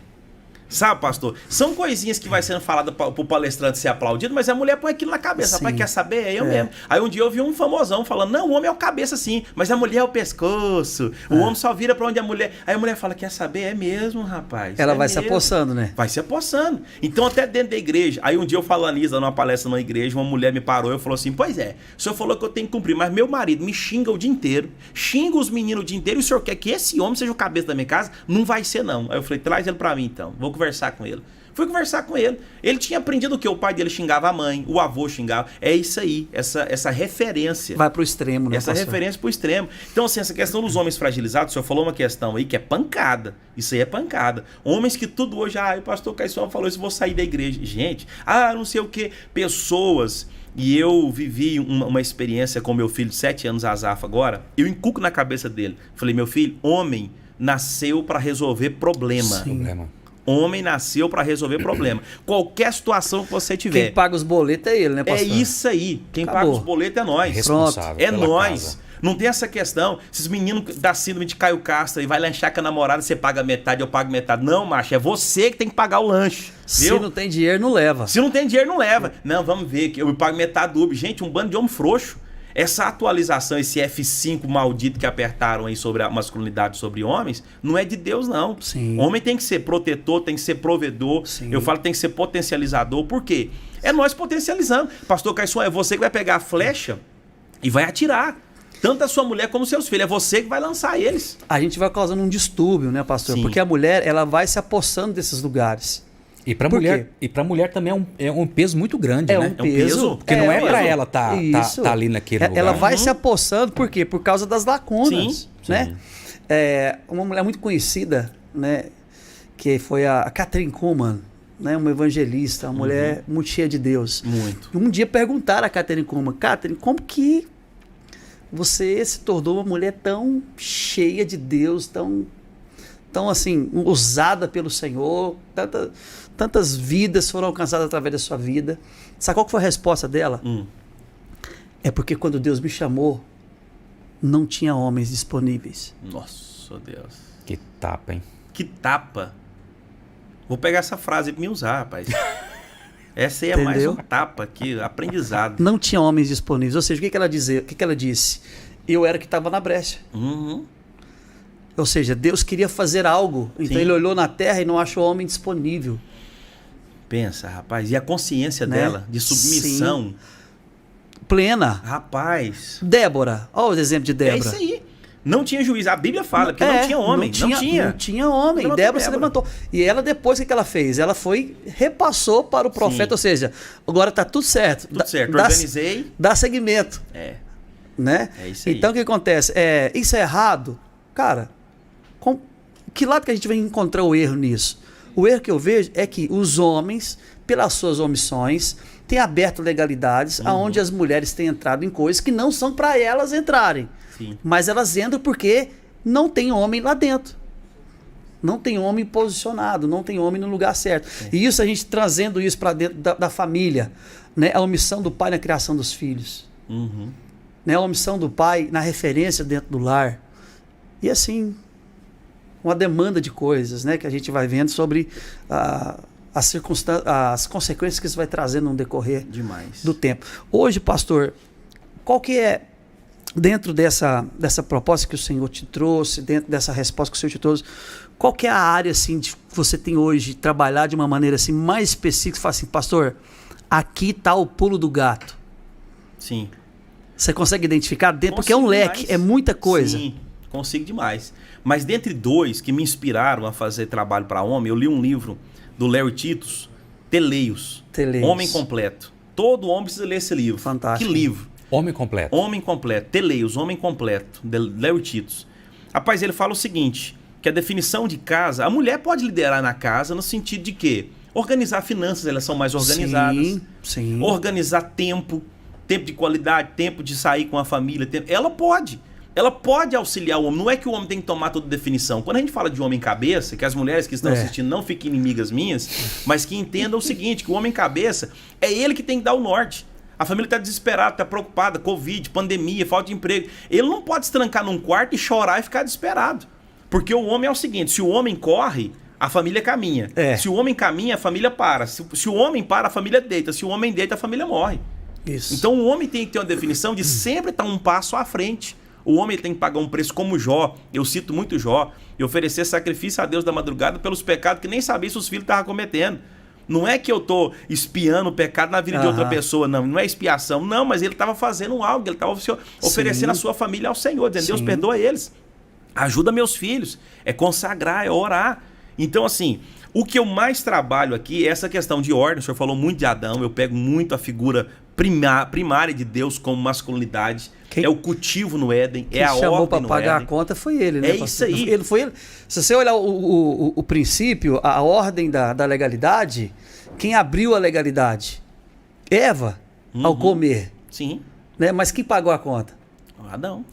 Sabe, pastor? São coisinhas que vai sendo faladas pro palestrante ser aplaudido, mas a mulher põe aquilo na cabeça. Rapaz, quer saber? É eu mesmo. Aí um dia eu vi um famosão falando, não, o homem é o cabeça sim, mas a mulher é o pescoço. O homem só vira pra onde a mulher... Aí a mulher fala, quer saber? É mesmo, rapaz. Ela vai se apossando, né? Vai se apossando. Então até dentro da igreja. Aí um dia eu falando isso, numa palestra numa igreja, uma mulher me parou e falou assim, pois é, o senhor falou que eu tenho que cumprir, mas meu marido me xinga o dia inteiro, xinga os meninos o dia inteiro, e o senhor quer que esse homem seja o cabeça da minha casa? Não vai ser não. Aí eu falei, traz ele pra mim então, vou conversar com ele. Fui conversar com ele. Ele tinha aprendido o que? O pai dele xingava a mãe, o avô xingava. É isso aí, essa referência. Vai pro extremo, né? Essa referência pro extremo. Então, assim, essa questão dos homens fragilizados, o senhor falou uma questão aí que é pancada. Isso aí é pancada. Homens que tudo hoje, o pastor Caissão falou isso, vou sair da igreja. Gente, não sei o que. Pessoas... E eu vivi uma experiência com meu filho de 7 anos, Azaf, agora. Eu encuco na cabeça dele. Falei, meu filho, homem nasceu para resolver problema. Sim. Problema. Homem nasceu para resolver problema. Qualquer situação que você tiver. Quem paga os boletos é ele, né, pastor? É isso aí. Quem paga os boletos é nós. Responsável. É nós. Não tem essa questão. Esses meninos da síndrome de Caio Castro e vai lanchar com a namorada, você paga metade, eu pago metade. Não, macho, é você que tem que pagar o lanche. Se não tem dinheiro, não leva. Se não tem dinheiro, não leva. Não, vamos ver, que eu pago metade do Uber. Gente, um bando de homem frouxo. Essa atualização, esse F5 maldito que apertaram aí sobre a masculinidade, sobre homens, não é de Deus, não. Sim. Homem tem que ser protetor, tem que ser provedor. Sim. Eu falo tem que ser potencializador. Por quê? É nós potencializando. Pastor Caissão, é você que vai pegar a flecha e vai atirar. Tanto a sua mulher como os seus filhos. É você que vai lançar eles. A gente vai causando um distúrbio, né, pastor? Sim. Porque a mulher, ela vai se apossando desses lugares. E para mulher também é um peso muito grande, né? Um peso. Porque não é para ela tá ali naquele lugar. Ela vai se apossando, por quê? Por causa das lacunas, né? Uma mulher muito conhecida, né, que foi a Kathryn Kuhlman, né, uma evangelista, uma mulher muito cheia de Deus. Muito. Um dia perguntaram a Kathryn Kuhlman, Kathryn, como que você se tornou uma mulher tão cheia de Deus, tão assim, usada pelo Senhor, tantas vidas foram alcançadas através da sua vida. Sabe qual que foi a resposta dela? É porque quando Deus me chamou, não tinha homens disponíveis. Nossa, Deus. Que tapa, hein? Que tapa. Vou pegar essa frase pra me usar, rapaz. Essa aí é mais uma tapa aqui, aprendizado. Não tinha homens disponíveis. Ou seja, o que ela disse? Eu era que estava na brecha. Ou seja, Deus queria fazer algo. Então ele olhou na terra e não achou homem disponível. Pensa, rapaz. E a consciência dela, de submissão. Sim. Plena. Rapaz. Débora. Olha o exemplo de Débora. É isso aí. Não tinha juiz. A Bíblia fala que não tinha homem. Não tinha homem. Débora se levantou. E ela depois, o que ela fez? Ela repassou para o profeta. Sim. Ou seja, agora está tudo certo. Tudo certo. Organizei. Dá seguimento. Né? É isso aí. Então o que acontece? Isso é errado? Cara, que lado que a gente vai encontrar o erro nisso? O erro que eu vejo é que os homens, pelas suas omissões, têm aberto legalidades onde as mulheres têm entrado em coisas que não são para elas entrarem. Sim. Mas elas entram porque não tem homem lá dentro. Não tem homem posicionado, não tem homem no lugar certo. E isso a gente trazendo isso para dentro da família, né? A omissão do pai na criação dos filhos. Né? A omissão do pai na referência dentro do lar. E assim, uma demanda de coisas, né, que a gente vai vendo sobre as consequências que isso vai trazer no decorrer do tempo. Hoje, pastor, qual que é, dentro dessa proposta que o Senhor te trouxe, dentro dessa resposta que o Senhor te trouxe, qual que é a área assim, que você tem hoje de trabalhar de uma maneira assim, mais específica? Você fala assim, pastor, aqui está o pulo do gato. Sim. Você consegue identificar dentro? Porque é um leque, é muita coisa. Sim. Consigo demais. Mas dentre dois que me inspiraram a fazer trabalho para homem, eu li um livro do Larry Titus, Teleios. Homem Completo. Todo homem precisa ler esse livro. Fantástico. Que livro? Homem Completo. Homem Completo. Teleios, Homem Completo, de Larry Titus. Rapaz, ele fala o seguinte, que a definição de casa, a mulher pode liderar na casa no sentido de quê? Organizar finanças, elas são mais organizadas. Sim. Organizar tempo de qualidade, tempo de sair com a família. Ela pode auxiliar o homem. Não é que o homem tem que tomar toda definição. Quando a gente fala de homem cabeça, que as mulheres que estão assistindo não fiquem inimigas minhas, mas que entendam o seguinte, que o homem cabeça é ele que tem que dar o norte. A família está desesperada, está preocupada, Covid, pandemia, falta de emprego. Ele não pode se trancar num quarto e chorar e ficar desesperado. Porque o homem é o seguinte, se o homem corre, a família caminha. Se o homem caminha, a família para. Se o homem para, a família deita. Se o homem deita, a família morre. Isso. Então o homem tem que ter uma definição de sempre estar um passo à frente. O homem tem que pagar um preço como Jó. Eu cito muito Jó. E oferecer sacrifício a Deus da madrugada pelos pecados que nem sabia se os filhos estavam cometendo. Não é que eu estou espiando o pecado na vida de outra pessoa, não é expiação. Não, mas ele estava fazendo algo, ele estava oferecendo a sua família ao Senhor, dizendo, Deus perdoa eles. Ajuda meus filhos. É consagrar, é orar. Então, assim, o que eu mais trabalho aqui é essa questão de ordem. O senhor falou muito de Adão, eu pego muito a figura primária de Deus como masculinidade. É o cultivo no Éden, é a ordem no Éden. Quem chamou para pagar a conta foi ele, né? É isso aí. Ele foi ele. Se você olhar o princípio, a ordem da legalidade, quem abriu a legalidade? Eva, ao comer. Sim. Né? Mas quem pagou a conta? Adão.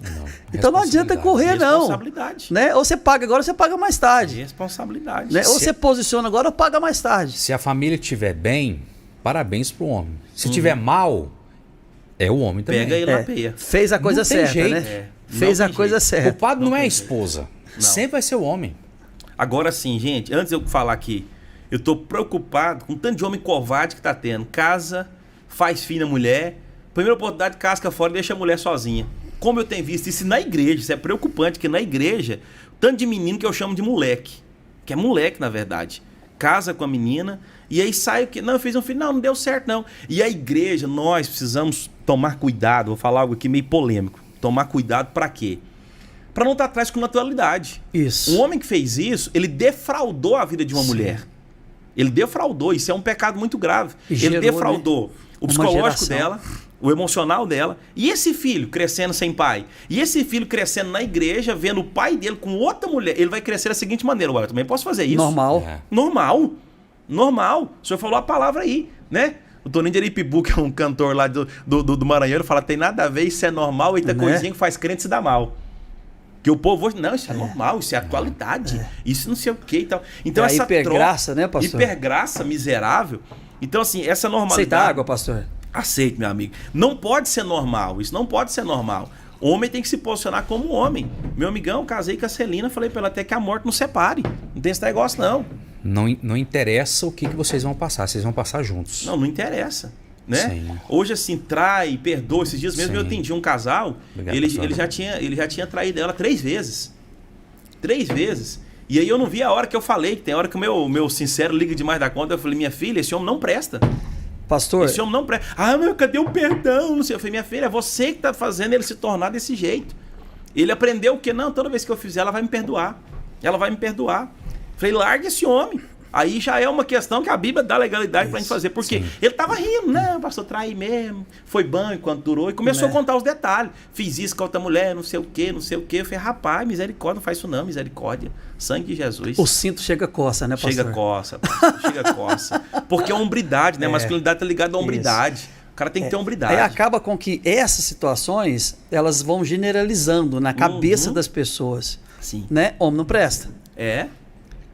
Então não adianta correr, não. Responsabilidade. Né? Ou você paga agora ou você paga mais tarde. Responsabilidade. Né? Ou você posiciona agora ou paga mais tarde. Se a família estiver bem, parabéns pro homem. Se estiver mal, é o homem também. Pega ele na peia. Fez a coisa certa, jeito. né? Fez a coisa certa. O culpado não é a esposa. Sempre vai ser o homem. Agora sim, gente, antes de eu falar aqui, eu tô preocupado com o tanto de homem covarde que tá tendo. Casa, faz filho na mulher, primeira oportunidade, casca fora e deixa a mulher sozinha. Como eu tenho visto isso na igreja, isso é preocupante, que na igreja, tanto de menino que eu chamo de moleque, que é moleque na verdade, casa com a menina e aí sai o que? Não, eu fiz um filho, não deu certo não. E a igreja, nós precisamos tomar cuidado, vou falar algo aqui meio polêmico, tomar cuidado para quê? Para não estar atrás com naturalidade. Isso. Um homem que fez isso, ele defraudou a vida de uma mulher. Ele defraudou, isso é um pecado muito grave. Ele defraudou o psicológico dela, o emocional dela, e esse filho crescendo sem pai, e esse filho crescendo na igreja, vendo o pai dele com outra mulher, ele vai crescer da seguinte maneira, eu também posso fazer isso. Normal. Normal. O senhor falou a palavra aí, né? O Toninho de Aripibu, que é um cantor lá do Maranhão, ele fala, tem nada a ver, isso é normal, eita coisinha que faz crente se dar mal. Que o povo, não, isso é normal, isso é atualidade, isso não sei o que e tal. Então essa hipergraça, né, pastor? Hipergraça miserável. Então assim, essa normalidade... Aceita água, pastor? Aceito, meu amigo. Não pode ser normal, isso não pode ser normal. O homem tem que se posicionar como homem. Meu amigão, casei com a Celina, falei pra ela até que a morte não separe. Não tem esse negócio, não. Não interessa o que vocês vão passar, vocês vão passar juntos. Não interessa. Né? Sim. Hoje, assim, trai, perdoa. Esses dias mesmo eu atendi um casal, ele já tinha traído ela 3 vezes. 3 vezes. E aí eu não vi a hora que eu falei, que tem hora que o meu sincero liga demais da conta, eu falei, minha filha, esse homem não presta. Pastor... Esse homem não presta. Ah, mas cadê o perdão? Não sei. Eu falei, minha filha, é você que tá fazendo ele se tornar desse jeito. Ele aprendeu o quê? Não, toda vez que eu fizer, ela vai me perdoar. Ela vai me perdoar. Eu falei, larga esse homem. Aí já é uma questão que a Bíblia dá legalidade pra gente fazer. Porque ele tava rindo, né? Pastor, traí mesmo. Foi bom enquanto durou. E começou a contar os detalhes. Fiz isso com outra mulher, não sei o quê, não sei o quê. Eu falei, rapaz, misericórdia, não faz isso não, misericórdia. Sangue de Jesus. O cinto chega a coça, né, pastor? Chega coça, pastor, chega coça. Porque é hombridade, né? A masculinidade tá ligada à hombridade. O cara tem que ter hombridade. Aí acaba com que essas situações, elas vão generalizando na cabeça das pessoas. Sim. Né? Homem não presta.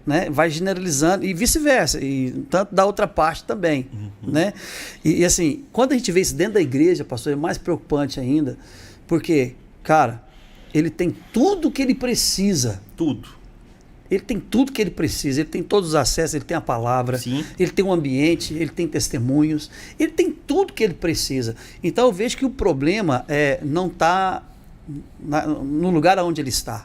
Né? Vai generalizando e vice-versa, e tanto da outra parte também, né? E assim, quando a gente vê isso dentro da igreja, pastor, é mais preocupante ainda, porque, cara, ele tem tudo que ele precisa. Tudo. Ele tem tudo que ele precisa, ele tem todos os acessos, ele tem a palavra, ele tem um ambiente, ele tem testemunhos, ele tem tudo que ele precisa. Então eu vejo que o problema não está no lugar onde ele está.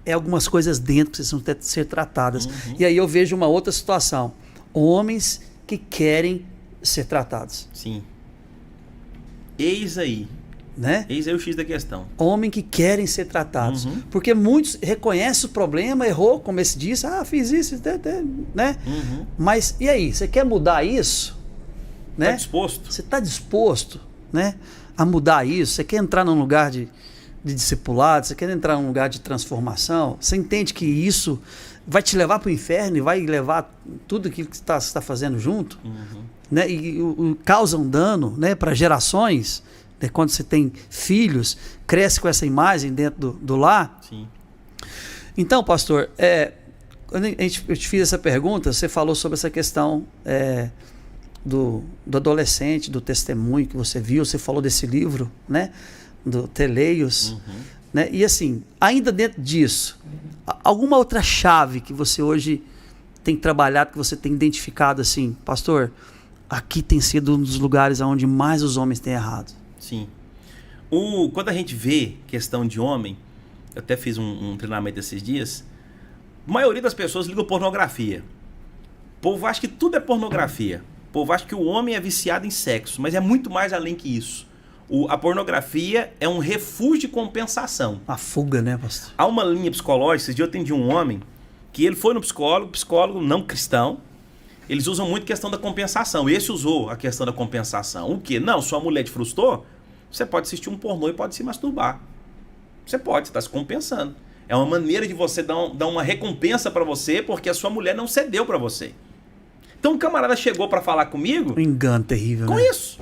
É algumas coisas dentro que precisam ser tratadas. E aí eu vejo uma outra situação. Homens que querem ser tratados. Sim. Eis aí. Né? Eis aí o X da questão. Homens que querem ser tratados. Porque muitos reconhecem o problema, errou, como esse disse, fiz isso, né? Mas e aí, você quer mudar isso? Né? Tá disposto? Você está disposto, né, a mudar isso? Você quer entrar num lugar de discipulado, você quer entrar num lugar de transformação, você entende que isso vai te levar para o inferno e vai levar tudo aquilo que você está fazendo junto, né? E causa um dano, né, para gerações, né? Quando você tem filhos, cresce com essa imagem dentro do lar. Sim. Então, pastor, quando eu te fiz essa pergunta, você falou sobre essa questão do adolescente, do testemunho que você viu, você falou desse livro, né, do Teleios, né? E assim, ainda dentro disso, alguma outra chave que você hoje tem trabalhado, que você tem identificado assim, pastor, aqui tem sido um dos lugares onde mais os homens têm errado? Sim. Quando a gente vê questão de homem, eu até fiz um treinamento esses dias, a maioria das pessoas ligam pornografia. O povo acha que tudo é pornografia. O povo acha que o homem é viciado em sexo, mas é muito mais além que isso. A pornografia é um refúgio de compensação. A fuga, né, pastor? Há uma linha psicológica. Esses dias eu atendi um homem que ele foi no psicólogo não cristão. Eles usam muito a questão da compensação. Esse usou a questão da compensação. O quê? Não, sua mulher te frustrou, você pode assistir um pornô e pode se masturbar. Você está se compensando. É uma maneira de você dar uma recompensa para você, porque a sua mulher não cedeu para você. Então o camarada chegou para falar comigo... Um engano terrível, com né? isso.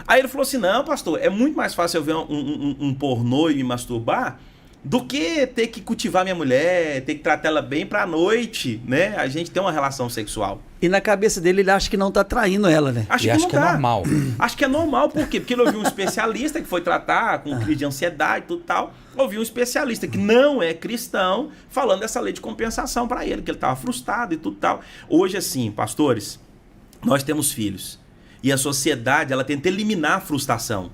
Aí ele falou assim, não, pastor, é muito mais fácil eu ver um pornô e me masturbar do que ter que cultivar minha mulher, ter que tratar ela bem pra noite, né? A gente tem uma relação sexual. E na cabeça dele, ele acha que não tá traindo ela, né? Acho que é normal. Acho que é normal, por quê? Porque ele ouviu um especialista que foi tratar com crise de ansiedade e tudo tal. Ouviu um especialista que não é cristão falando dessa lei de compensação pra ele, que ele tava frustrado e tudo tal. Hoje, assim, pastores, nós temos filhos. E a sociedade, ela tenta eliminar a frustração.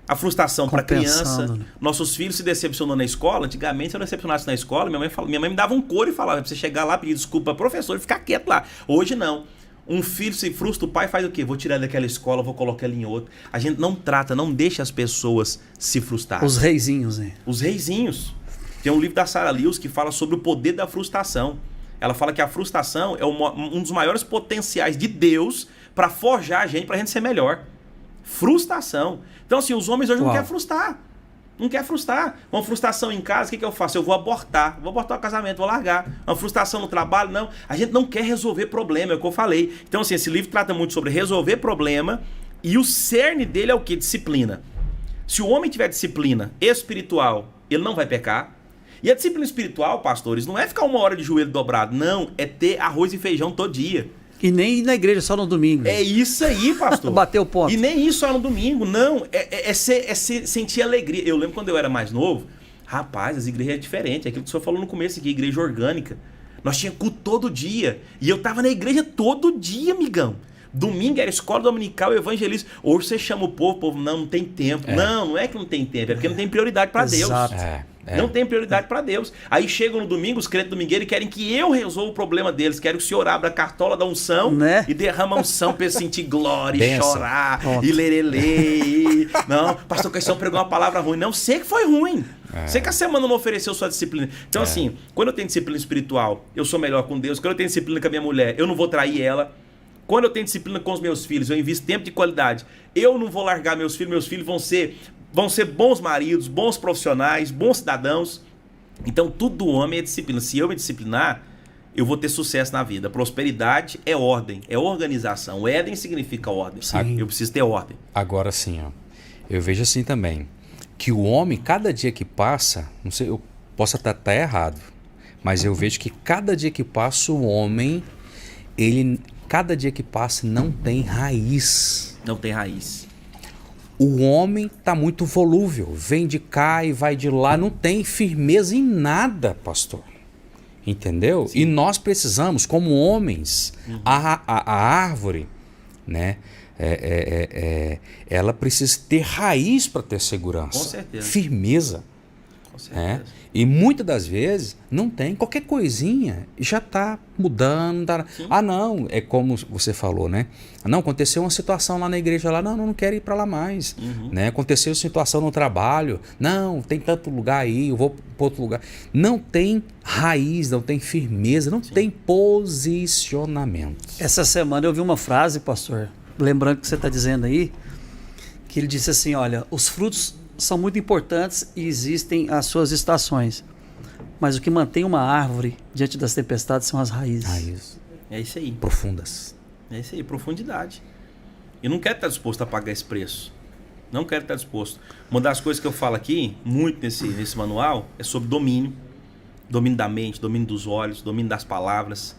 A frustração para criança. Né? Nossos filhos se decepcionam na escola. Antigamente, se eu decepcionasse na escola, minha mãe me dava um couro e falava pra você chegar lá, pedir desculpa ao professor e ficar quieto lá. Hoje não. Um filho se frustra, o pai faz o quê? Vou tirar ele daquela escola, vou colocar ele em outra. A gente não trata, não deixa as pessoas se frustrarem. Os reizinhos, né? Os reizinhos. Tem um livro da Sarah Lewis que fala sobre o poder da frustração. Ela fala que a frustração é um dos maiores potenciais de Deus para forjar a gente, pra gente ser melhor. Frustração. Então, assim, os homens hoje não querem frustrar. Não quer frustrar. Uma frustração em casa, o que eu faço? Eu vou abortar. Vou abortar o casamento, vou largar. Uma frustração no trabalho, não. A gente não quer resolver problema, é o que eu falei. Então, assim, esse livro trata muito sobre resolver problema e o cerne dele é o quê? Disciplina. Se o homem tiver disciplina espiritual, ele não vai pecar. E a disciplina espiritual, pastores, não é ficar 1 hora de joelho dobrado. Não, é ter arroz e feijão todo dia. E nem ir na igreja só no domingo. É isso aí, pastor. Bateu o ponto. E nem isso só no domingo, não. É sentir alegria. Eu lembro quando eu era mais novo, rapaz, as igrejas é diferente. É aquilo que o senhor falou no começo aqui, igreja orgânica. Nós tínhamos culto todo dia. E eu tava na igreja todo dia, amigão. Domingo era escola dominical, evangelista. Hoje você chama o povo não tem tempo. Não é que não tem tempo, é porque não tem prioridade para Deus. Não tem prioridade para Deus. Aí chegam no domingo, os crentes domingueiros querem que eu resolva o problema deles. Querem que o senhor abra a cartola da unção, né? E derrama a unção para eles sentir glória, e chorar, e lerelê. Não, pastor Caixão pregou uma palavra ruim. Não, sei que foi ruim. Sei que a semana não ofereceu sua disciplina. Então, assim, quando eu tenho disciplina espiritual, eu sou melhor com Deus. Quando eu tenho disciplina com a minha mulher, eu não vou trair ela. Quando eu tenho disciplina com os meus filhos, eu invisto tempo de qualidade. Eu não vou largar meus filhos vão ser bons maridos, bons profissionais, bons cidadãos. Então, tudo do homem é disciplina. Se eu me disciplinar, eu vou ter sucesso na vida. Prosperidade é ordem, é organização. O Éden significa ordem. Sim. Eu preciso ter ordem. Agora sim, ó, eu vejo assim também, que o homem, cada dia que passa, não sei, eu posso até estar errado, mas eu vejo que cada dia que passa o homem, cada dia que passa não tem raiz. Não tem raiz. O homem está muito volúvel, vem de cá e vai de lá, não tem firmeza em nada, pastor. Entendeu? Sim. E nós precisamos, como homens, a árvore, né? Ela precisa ter raiz para ter segurança. Com certeza. Firmeza. Com certeza. E muitas das vezes não tem, qualquer coisinha já está mudando. Não, é como você falou, né? Não, aconteceu uma situação lá na igreja, lá, não quero ir para lá mais. Né? Aconteceu situação no trabalho, não, tem tanto lugar aí, eu vou para outro lugar. Não tem raiz, não tem firmeza, não tem posicionamento. Essa semana eu vi uma frase, pastor, lembrando o que você está dizendo aí, que ele disse assim, olha, os frutos são muito importantes e existem as suas estações. Mas o que mantém uma árvore diante das tempestades são as raízes. É isso aí. Profundas. É isso aí, profundidade. Eu não quero estar disposto a pagar esse preço. Não quero estar disposto. Uma das coisas que eu falo aqui, muito nesse manual, é sobre domínio. Domínio da mente, domínio dos olhos, domínio das palavras,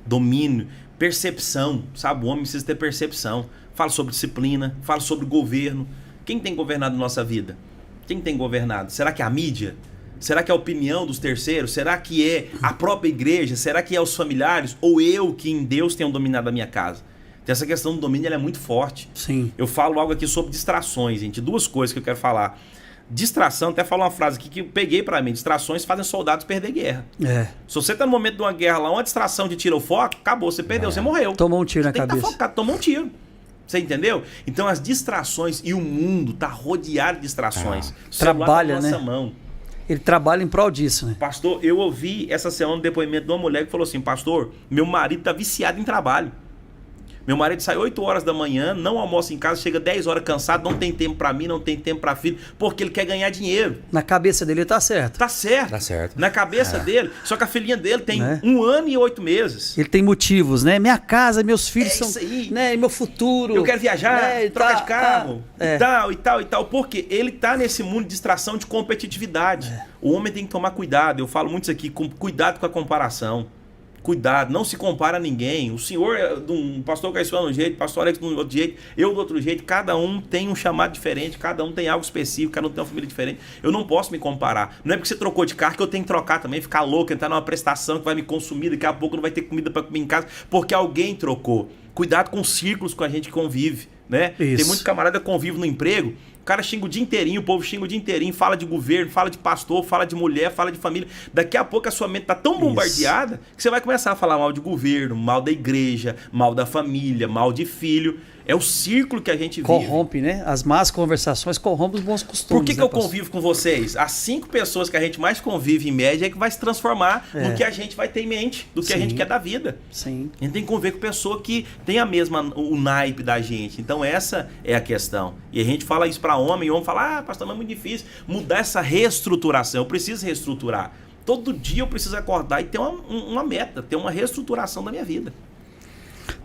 domínio, percepção. Sabe, o homem precisa ter percepção. Falo sobre disciplina, falo sobre governo. Quem tem governado nossa vida? Quem tem governado? Será que é a mídia? Será que é a opinião dos terceiros? Será que é a própria igreja? Será que é os familiares? Ou eu que em Deus tenho dominado a minha casa? Então, essa questão do domínio ela é muito forte. Sim. Eu falo algo aqui sobre distrações, gente. 2 coisas que eu quero falar. Distração, até falar uma frase aqui que eu peguei pra mim. Distrações fazem soldados perder guerra. Se você tá no momento de uma guerra lá, uma distração te tira o foco, acabou, você perdeu, você morreu. Tomou um tiro você na cabeça. Tá focado, tomou um tiro. Você entendeu? Então as distrações e o mundo tá rodeado de distrações. Trabalha, tá na nossa né? mão. Ele trabalha em prol disso, né? Pastor, eu ouvi essa semana um depoimento de uma mulher que falou assim: pastor, meu marido tá viciado em trabalho. Meu marido sai 8 horas da manhã, não almoça em casa, chega 10 horas cansado, não tem tempo pra mim, não tem tempo pra filho, porque ele quer ganhar dinheiro. Na cabeça dele tá certo. Tá certo. Tá certo. Na cabeça dele, só que a filhinha dele tem 1 ano e 8 meses. Ele tem motivos, né? Minha casa, meus filhos são, isso aí. né? E meu futuro. Eu quero viajar, né? trocar de carro, É. e tal. Porque ele tá nesse mundo de distração, de competitividade. O homem tem que tomar cuidado. Eu falo muito isso aqui, cuidado com a comparação. Cuidado, não se compara a ninguém. O senhor, um pastor Caissano de um jeito, pastor Alex de um outro jeito, eu do outro jeito. Cada um tem um chamado diferente, cada um tem algo específico, cada um tem uma família diferente. Eu não posso me comparar. Não é porque você trocou de carro que eu tenho que trocar também, ficar louco, entrar numa prestação que vai me consumir, daqui a pouco não vai ter comida para comer em casa, porque alguém trocou. Cuidado com os círculos com a gente convive, né? Isso. Tem muito camarada que convive no emprego, o cara xinga o dia inteirinho, o povo xinga o dia inteirinho, fala de governo, fala de pastor, fala de mulher, fala de família. Daqui a pouco a sua mente tá tão bombardeada que você vai começar a falar mal de governo, mal da igreja, mal da família, mal de filho. É o círculo que a gente vive. Corrompe, né? As más conversações corrompem os bons costumes. Por que né, eu pastor? convivo com vocês? As 5 pessoas que a gente mais convive em média é que vai se transformar no que a gente vai ter em mente, do que a Sim. gente quer da vida. Sim. A gente tem que conviver com pessoa que tem a mesma, o naipe da gente. Então essa é a questão. E a gente fala isso para homem, e o homem fala, pastor, mas é muito difícil mudar essa reestruturação. Eu preciso reestruturar. Todo dia eu preciso acordar e ter uma meta, ter uma reestruturação da minha vida.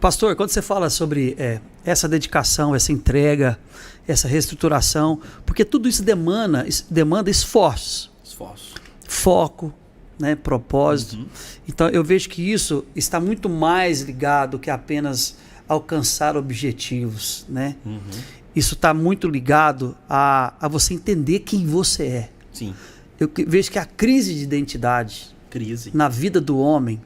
Pastor, quando você fala sobre essa dedicação, essa entrega, essa reestruturação, porque tudo isso demanda esforços, foco, né, propósito. Então eu vejo que isso está muito mais ligado que apenas alcançar objetivos, né? Isso está muito ligado a você entender quem você é. Sim. Eu vejo que a crise de identidade na vida do homem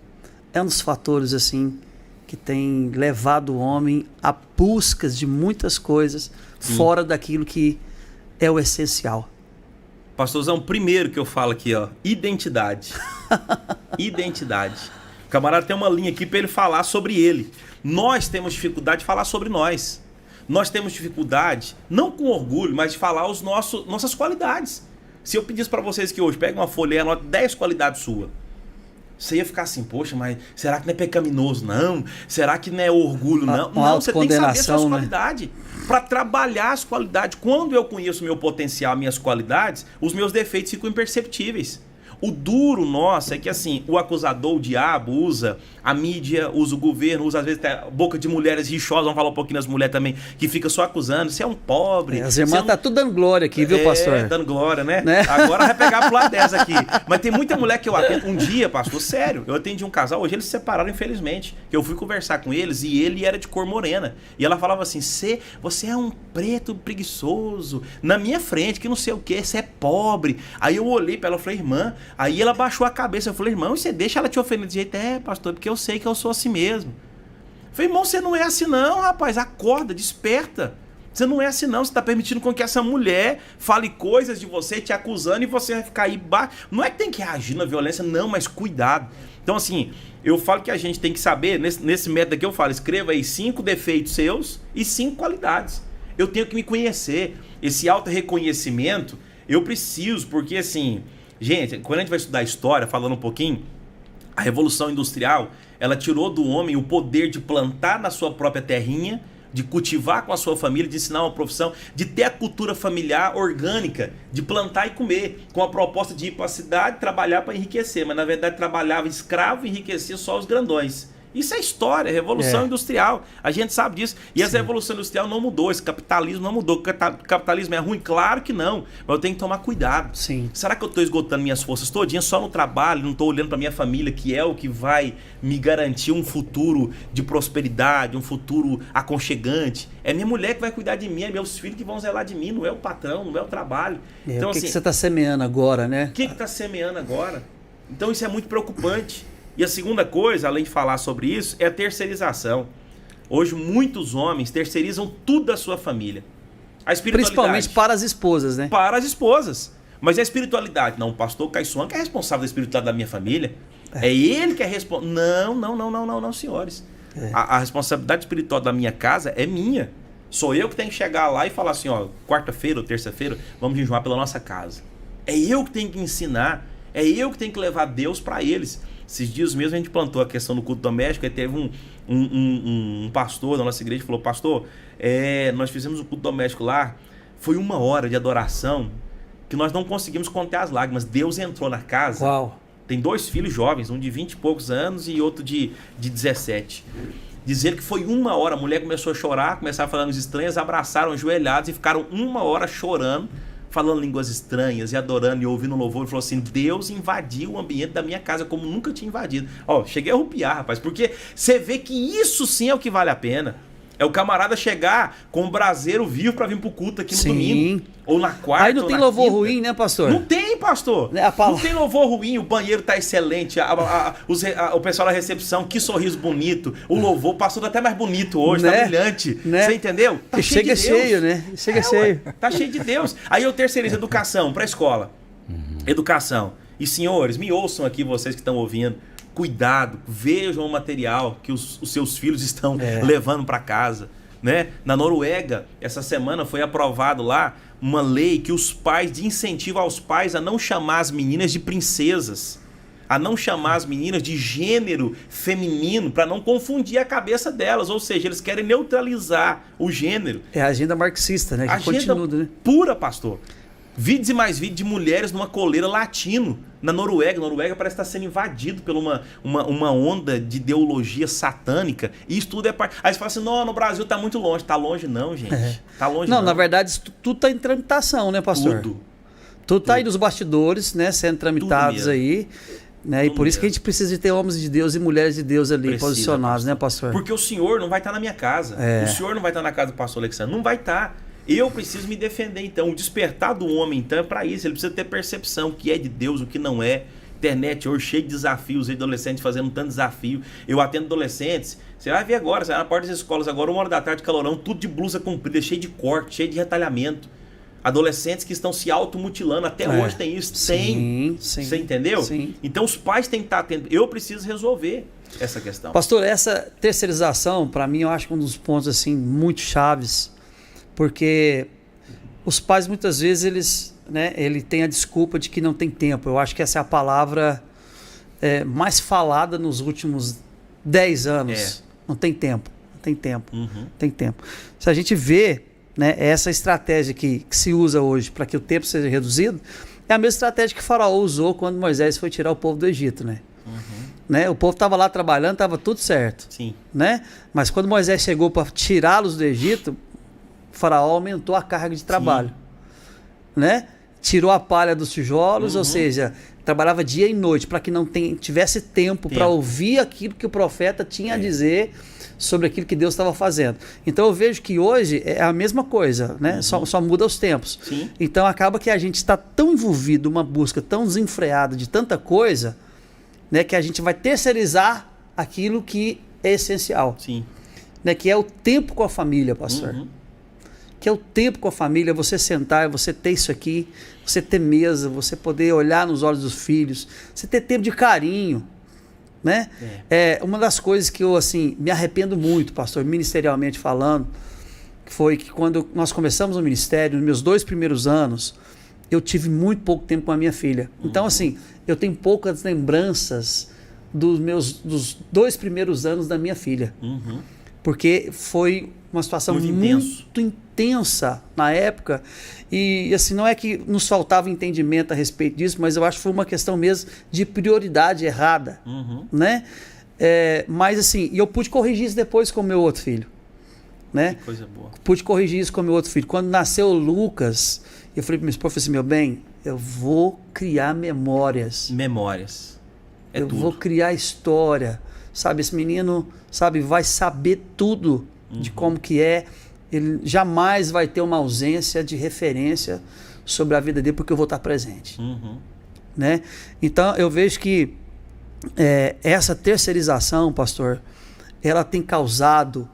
é um dos fatores assim que tem levado o homem a buscas de muitas coisas fora daquilo que é o essencial. Pastorzão, primeiro que eu falo aqui, ó, identidade. Identidade. O camarada tem uma linha aqui para ele falar sobre ele. Nós temos dificuldade de falar sobre nós. Nós temos dificuldade, não com orgulho, mas de falar nossas qualidades. Se eu pedisse para vocês que hoje, pega uma folha e anota 10 qualidades suas, você ia ficar assim, poxa, mas será que não é pecaminoso, não? Será que não é orgulho, não? Não, você tem que saber as suas qualidades. Para trabalhar as qualidades. Quando eu conheço o meu potencial, minhas qualidades, os meus defeitos ficam imperceptíveis. O duro nosso é que assim, o acusador, o diabo, usa a mídia, usa o governo, usa às vezes até a boca de mulheres rixosas, vamos falar um pouquinho das mulheres também, que fica só acusando, você é um pobre. As irmãs tá tudo dando glória aqui, viu, pastor? Dando glória, né? Agora vai pegar pro lado dessa aqui. Mas tem muita mulher que eu atendo. Um dia, pastor, sério, eu atendi um casal, hoje eles se separaram, infelizmente. Eu fui conversar com eles e ele era de cor morena. E ela falava assim, você é um preto preguiçoso, na minha frente, que não sei o que, você é pobre. Aí eu olhei pra ela e falei, irmã, aí ela baixou a cabeça, eu falei, irmão, você deixa ela te ofender de jeito? Pastor, porque eu sei que eu sou assim mesmo. Eu falei, irmão, você não é assim não, rapaz, acorda, desperta. Você não é assim não, você está permitindo com que essa mulher fale coisas de você, te acusando, e você vai ficar aí baixo. Não é que tem que reagir na violência, não, mas cuidado. Então assim, eu falo que a gente tem que saber, nesse método aqui eu falo, escreva aí 5 defeitos seus e 5 qualidades. Eu tenho que me conhecer. Esse auto-reconhecimento, eu preciso, porque assim, gente, quando a gente vai estudar história, falando um pouquinho, a Revolução Industrial, ela tirou do homem o poder de plantar na sua própria terrinha, de cultivar com a sua família, de ensinar uma profissão, de ter a cultura familiar orgânica, de plantar e comer, com a proposta de ir para a cidade, trabalhar para enriquecer, mas na verdade trabalhava escravo e enriquecia só os grandões. Isso é história, é revolução industrial. A gente sabe disso. E essa revolução industrial não mudou, esse capitalismo não mudou. O capitalismo é ruim? Claro que não. Mas eu tenho que tomar cuidado. Sim. Será que eu estou esgotando minhas forças todinhas só no trabalho, não estou olhando para minha família, que é o que vai me garantir um futuro de prosperidade, um futuro aconchegante? É minha mulher que vai cuidar de mim, é meus filhos que vão zelar de mim, não é o patrão, não é o trabalho. Então, o que você está semeando agora, né? O que está semeando agora? Então isso é muito preocupante. E a segunda coisa, além de falar sobre isso, é a terceirização. Hoje muitos homens terceirizam tudo da sua família. A espiritualidade, principalmente para as esposas, né? Para as esposas. Mas a espiritualidade? Não, o pastor Caissuan que é responsável da espiritualidade da minha família. É ele que é responsável. Não, senhores. A responsabilidade espiritual da minha casa é minha. Sou eu que tenho que chegar lá e falar assim, ó, quarta-feira ou terça-feira, vamos jejuar pela nossa casa. É eu que tenho que ensinar. É eu que tenho que levar Deus para eles. Esses dias mesmo a gente plantou a questão do culto doméstico, aí teve um pastor da nossa igreja que falou, pastor, nós fizemos o culto doméstico lá, foi 1 hora de adoração, que nós não conseguimos conter as lágrimas. Deus entrou na casa. Uau. Tem 2 filhos jovens, um de 20 e poucos anos e outro de 17. Dizer que foi 1 hora, a mulher começou a chorar, começaram a falar nos estranhos, abraçaram ajoelhados e ficaram 1 hora chorando, falando línguas estranhas e adorando e ouvindo louvor. Ele falou assim, Deus invadiu o ambiente da minha casa como nunca tinha invadido. Ó, cheguei a arrupiar, rapaz, porque você vê que isso sim é o que vale a pena. É o camarada chegar com um braseiro vivo para vir pro culto aqui no domingo. Ou na quarta. Aí não tem louvor ruim, né, pastor? Não tem, pastor. Não tem louvor ruim, o banheiro tá excelente, o pessoal da recepção, que sorriso bonito. O louvor, o pastor tá até mais bonito hoje, tá brilhante. Né? Você entendeu? Tá chega cheio, né? Chega cheio. Tá cheio de Deus. Aí eu terceirizo educação para escola. Educação. E senhores, me ouçam aqui, vocês que estão ouvindo. Cuidado, vejam o material que os seus filhos estão levando para casa, né? Na Noruega, essa semana foi aprovado lá uma lei que os pais, de incentivo aos pais a não chamar as meninas de princesas, a não chamar as meninas de gênero feminino, para não confundir a cabeça delas, ou seja, eles querem neutralizar o gênero. É a agenda marxista, né? Que agenda continua, né? Pura, pastor. Vídeos e mais vídeos de mulheres numa coleira latino, na Noruega. A Noruega parece estar sendo invadido por uma onda de ideologia satânica. E isso tudo é parte. Aí você fala assim, não, no Brasil tá muito longe. Tá longe não, gente. Tá longe não. Não, na verdade, isso tudo tá em tramitação, né, pastor? Tudo tá aí nos bastidores, né, sendo tramitados aí. Né? E por isso que a gente precisa de ter homens de Deus e mulheres de Deus ali posicionados, né, pastor? Porque o senhor não vai estar na minha casa. O senhor não vai estar na casa do pastor Alexandre. Não vai estar. Eu preciso me defender, então. O despertar do homem, então, é para isso. Ele precisa ter percepção, o que é de Deus, o que não é. Internet hoje cheio de desafios, adolescentes fazendo tanto desafio. Eu atendo adolescentes. Você vai ver agora, você vai na porta das escolas agora, 1 hora da tarde, calorão, tudo de blusa comprida, cheio de corte, cheio de retalhamento. Adolescentes que estão se automutilando. Até hoje tem isso. Tem. Sim. Você entendeu? Sim. Então os pais têm que estar atentos. Eu preciso resolver essa questão. Pastor, essa terceirização, para mim, eu acho que um dos pontos assim, muito chaves. Porque os pais, muitas vezes, ele tem a desculpa de que não tem tempo. Eu acho que essa é a palavra mais falada nos últimos 10 anos. Não tem tempo. Não tem tempo. Não tem tempo. Se a gente vê, essa estratégia que se usa hoje para que o tempo seja reduzido, é a mesma estratégia que Faraó usou quando Moisés foi tirar o povo do Egito, O povo estava lá trabalhando, estava tudo certo. Sim. Mas quando Moisés chegou para tirá-los do Egito, o Faraó aumentou a carga de trabalho, Tirou a palha dos tijolos, ou seja, trabalhava dia e noite para que não tivesse tempo para ouvir aquilo que o profeta tinha a dizer sobre aquilo que Deus estava fazendo. Então eu vejo que hoje é a mesma coisa, só muda os tempos. Sim. Então acaba que a gente está tão envolvido numa busca tão desenfreada de tanta coisa, que a gente vai terceirizar aquilo que é essencial. Sim. Que é o tempo com a família, pastor. Que é o tempo com a família, você sentar, você ter isso aqui, você ter mesa, você poder olhar nos olhos dos filhos, você ter tempo de carinho, uma das coisas que eu, assim, me arrependo muito, pastor, ministerialmente falando, foi que quando nós começamos o ministério, nos meus 2 primeiros anos, eu tive muito pouco tempo com a minha filha. Então, assim, eu tenho poucas lembranças dos 2 primeiros anos da minha filha. Porque foi uma situação muito intensa na época, e assim, não é que nos faltava entendimento a respeito disso, mas eu acho que foi uma questão mesmo de prioridade errada, Mas assim, eu pude corrigir isso depois com o meu outro filho. Né? Que coisa boa. Pude corrigir isso com o meu outro filho. Quando nasceu o Lucas, eu falei para minha esposa assim, meu bem, eu vou criar memórias. Memórias. Eu vou criar história. Sabe, esse menino, sabe, vai saber tudo de como que é. Ele jamais vai ter uma ausência de referência sobre a vida dele, porque eu vou estar presente. Né? Então, eu vejo que essa terceirização, pastor, ela tem causado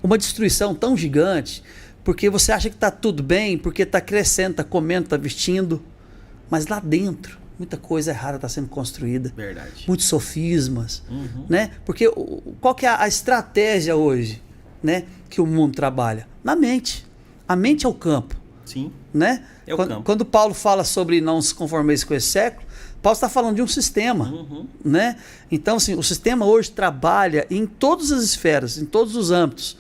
uma destruição tão gigante, porque você acha que está tudo bem, porque está crescendo, está comendo, está vestindo, mas lá dentro muita coisa errada está sendo construída. Verdade. Muitos sofismas. Né? Porque qual que é a estratégia hoje, né, que o mundo trabalha? Na mente. A mente é o campo. Sim. Né? É o campo. Quando Paulo fala sobre não se conformeis com esse século, Paulo está falando de um sistema. Né? Então, assim, o sistema hoje trabalha em todas as esferas, em todos os âmbitos,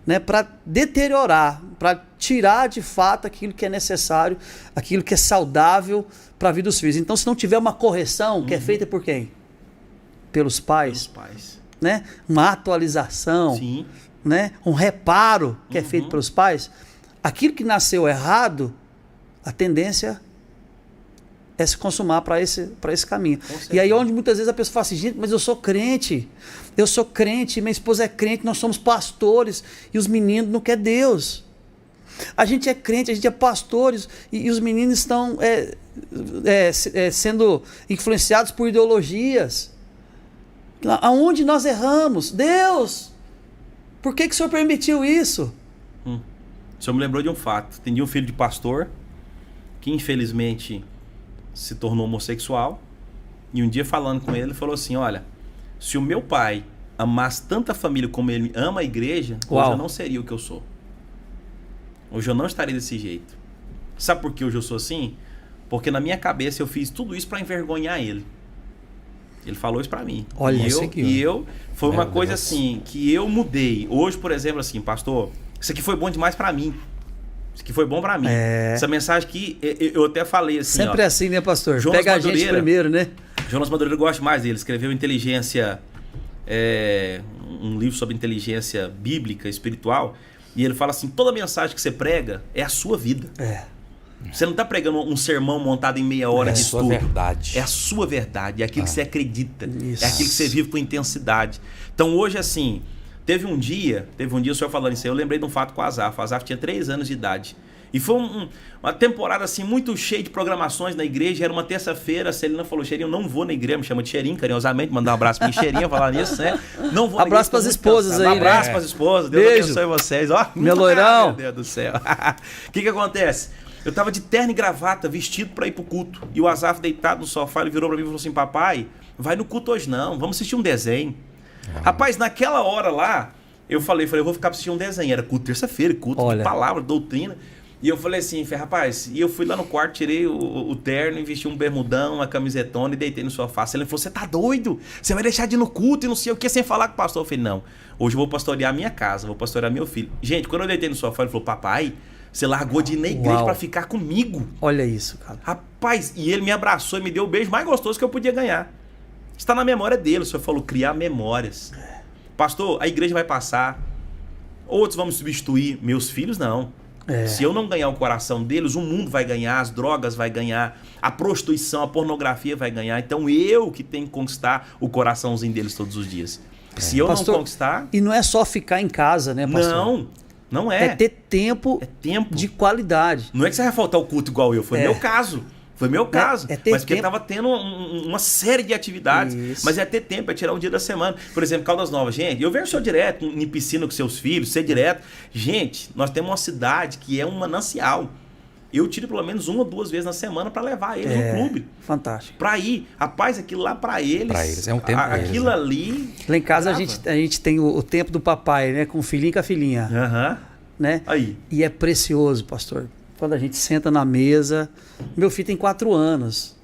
né, para deteriorar, para tirar de fato aquilo que é necessário, aquilo que é saudável para a vida dos filhos. Então, se não tiver uma correção, que é feita por quem? Pelos pais. Pelos pais. Né? Uma atualização, Sim. Né? Um reparo que é feito pelos pais. Aquilo que nasceu errado, a tendência é se consumar para esse caminho. E aí onde muitas vezes a pessoa fala assim, gente, mas eu sou crente, minha esposa é crente, nós somos pastores, e os meninos não querem Deus. A gente é crente, a gente é pastores, e os meninos estão sendo influenciados por ideologias. Aonde nós erramos? Deus! Por que o Senhor permitiu isso? O Senhor me lembrou de um fato. Tinha um filho de pastor que infelizmente se tornou homossexual, e um dia falando com ele, ele falou assim, olha, se o meu pai amasse tanta família como ele ama a igreja, hoje eu não seria o que eu sou. Hoje eu não estaria desse jeito. Sabe por que hoje eu sou assim? Porque na minha cabeça eu fiz tudo isso para envergonhar ele. Ele falou isso para mim. Olha, foi uma coisa assim, que eu mudei. Hoje, por exemplo, assim, pastor, isso aqui foi bom demais para mim. Isso aqui foi bom para mim. Essa mensagem aqui, eu até falei assim, sempre assim, né, pastor? Jonas Pega Madureira, a gente primeiro, né? Jonas Madureira, eu gosto mais dele. Escreveu Inteligência, um livro sobre inteligência bíblica, espiritual. E ele fala assim, toda mensagem que você prega é a sua vida. Você não está pregando um sermão montado em meia hora de estudo. É a sua verdade. É a sua verdade, é aquilo que você acredita. Isso. É aquilo que você vive com intensidade. Então hoje, assim, teve um dia o senhor falando isso aí, eu lembrei de um fato com o Azaf. O Azaf tinha 3 anos de idade. E foi uma temporada assim muito cheia de programações na igreja. Era uma terça-feira, a Celina falou, Cheirinho, eu não vou na igreja, me chama de Cheirinho, carinhosamente, mandar um abraço pra mim, Cheirinho, falar nisso, né? Não vou abraço pras esposas aí, né? Abraço pras esposas, Deus abençoe vocês. Ó, meu loirão. Meu Deus do céu. O que acontece? Eu tava de terno e gravata, vestido para ir pro culto. E o Azaf deitado no sofá, ele virou para mim e falou assim, papai, vai no culto hoje não, vamos assistir um desenho. Rapaz, naquela hora lá, eu falei, eu vou ficar pra assistir um desenho. Era culto terça-feira, culto de palavra, doutrina. E eu falei assim, rapaz, e eu fui lá no quarto, tirei o terno, vesti um bermudão, uma camisetona e deitei no sofá. Ele falou, você tá doido? Você vai deixar de ir no culto e não sei o que, sem falar com o pastor? Eu falei, não, hoje eu vou pastorear a minha casa, vou pastorear meu filho. Gente, quando eu deitei no sofá, ele falou, papai, você largou de ir na igreja para ficar comigo. Olha isso, cara. Rapaz, e ele me abraçou e me deu o beijo mais gostoso que eu podia ganhar. Está na memória dele, o senhor falou, criar memórias. Pastor, a igreja vai passar, outros vão me substituir, meus filhos não. Se eu não ganhar o coração deles, o mundo vai ganhar, as drogas vai ganhar, a prostituição, a pornografia vai ganhar. Então eu que tenho que conquistar o coraçãozinho deles todos os dias. Se eu pastor, não conquistar... E não é só ficar em casa, né, pastor? Não é. É ter tempo, de qualidade. Não é que você vai faltar o culto igual eu, foi meu caso. Foi meu caso. Mas porque tempo. Tava tendo uma série de atividades. Isso. Mas é ter tempo, é tirar um dia da semana. Por exemplo, Caldas Novas. Gente, eu vejo o senhor direto em piscina com seus filhos, ser direto. Gente, nós temos uma cidade que é um manancial. Eu tiro pelo menos 1 ou 2 vezes na semana para levar eles no clube. Fantástico. Para ir. Rapaz, aquilo lá para eles. Para eles, é um tempo aquilo eles, ali. Lá em casa a gente tem o tempo do papai, né? Com o filhinho e com a filhinha. Né? Aí. E é precioso, pastor. Quando a gente senta na mesa, meu filho tem 4 anos,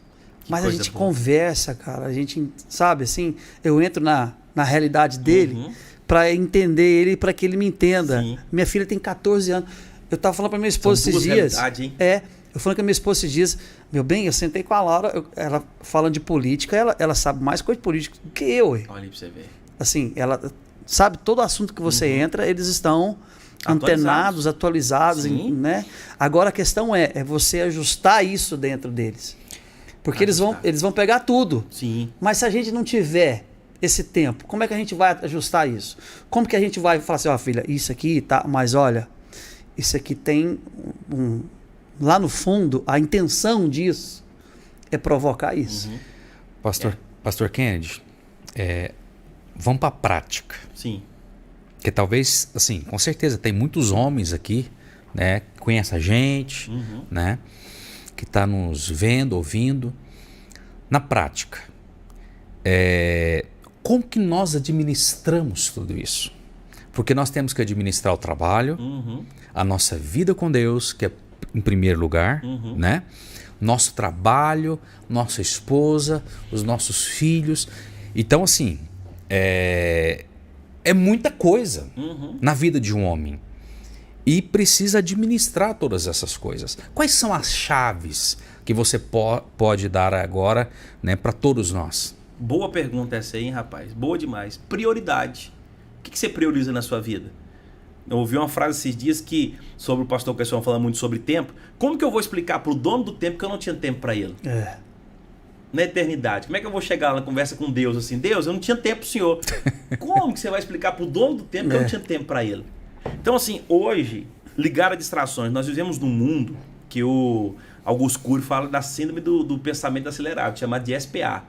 mas a gente conversa, cara, a gente, sabe, assim, eu entro na realidade dele para entender ele, para que ele me entenda. Minha filha tem 14 anos. Eu tava falando para minha esposa esses dias, Eu falando com a minha esposa esses dias, meu bem, eu sentei com a Laura, ela falando de política, ela sabe mais coisa de política do que eu. Olha aí pra você ver. Assim, ela sabe todo assunto que você entra, eles estão antenados, atualizados, né? Agora a questão é você ajustar isso dentro deles. Porque eles vão pegar tudo. Sim. Mas se a gente não tiver esse tempo, como é que a gente vai ajustar isso? Como que a gente vai falar assim, ó, filha, isso aqui tá, mas olha, isso aqui tem lá no fundo, a intenção disso é provocar isso. Pastor Kennedy, vamos para a prática. Sim. Porque talvez, assim, com certeza tem muitos homens aqui, né, que conhecem a gente, né, que tá nos vendo, ouvindo. Na prática, como que nós administramos tudo isso? Porque nós temos que administrar o trabalho, a nossa vida com Deus, que é em primeiro lugar, né? Nosso trabalho, nossa esposa, os nossos filhos. Então, assim, é muita coisa na vida de um homem. E precisa administrar todas essas coisas. Quais são as chaves que você pode dar agora, né, para todos nós? Boa pergunta essa aí, hein, rapaz? Boa demais. Prioridade. O que você prioriza na sua vida? Eu ouvi uma frase esses dias sobre o pastor Cassiano falando muito sobre tempo. Como que eu vou explicar para o dono do tempo que eu não tinha tempo para ele? Na eternidade. Como é que eu vou chegar lá na conversa com Deus assim? Deus, eu não tinha tempo pro senhor. Como que você vai explicar para o dono do tempo que eu não tinha tempo para ele? Então, assim, hoje, ligar a distrações. Nós vivemos num mundo que o Augusto Cury fala da síndrome do pensamento acelerado, chamada de SPA.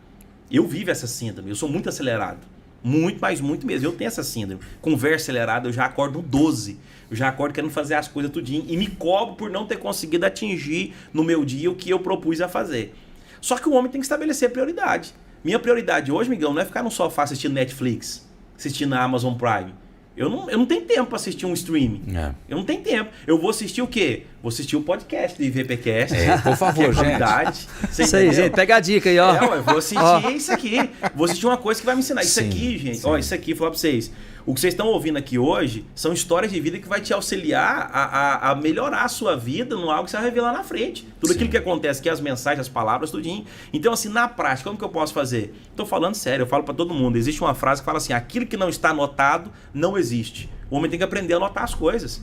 Eu vivo essa síndrome, eu sou muito acelerado. Muito, mas muito mesmo. Eu tenho essa síndrome. Conversa acelerada, eu já acordo 12. Eu já acordo querendo fazer as coisas tudinho e me cobro por não ter conseguido atingir no meu dia o que eu propus a fazer. Só que o homem tem que estabelecer prioridade. Minha prioridade hoje, Miguel, não é ficar no sofá assistindo Netflix, assistindo a Amazon Prime. Eu não tenho tempo para assistir um streaming. Eu não tenho tempo. Eu vou assistir o quê? Vou assistir o podcast do IVPcast. Por favor, gente. Isso aí, gente. Pega a dica aí, ó. Eu vou assistir isso aqui. Vou assistir uma coisa que vai me ensinar. Isso aqui, gente. Ó, isso aqui, vou falar para vocês. O que vocês estão ouvindo aqui hoje são histórias de vida que vai te auxiliar a melhorar a sua vida no algo que você vai revelar na frente. Tudo aquilo que acontece aqui, as mensagens, as palavras, tudinho. Então, assim, na prática, como que eu posso fazer? Estou falando sério, eu falo para todo mundo. Existe uma frase que fala assim, aquilo que não está anotado não existe. O homem tem que aprender a anotar as coisas.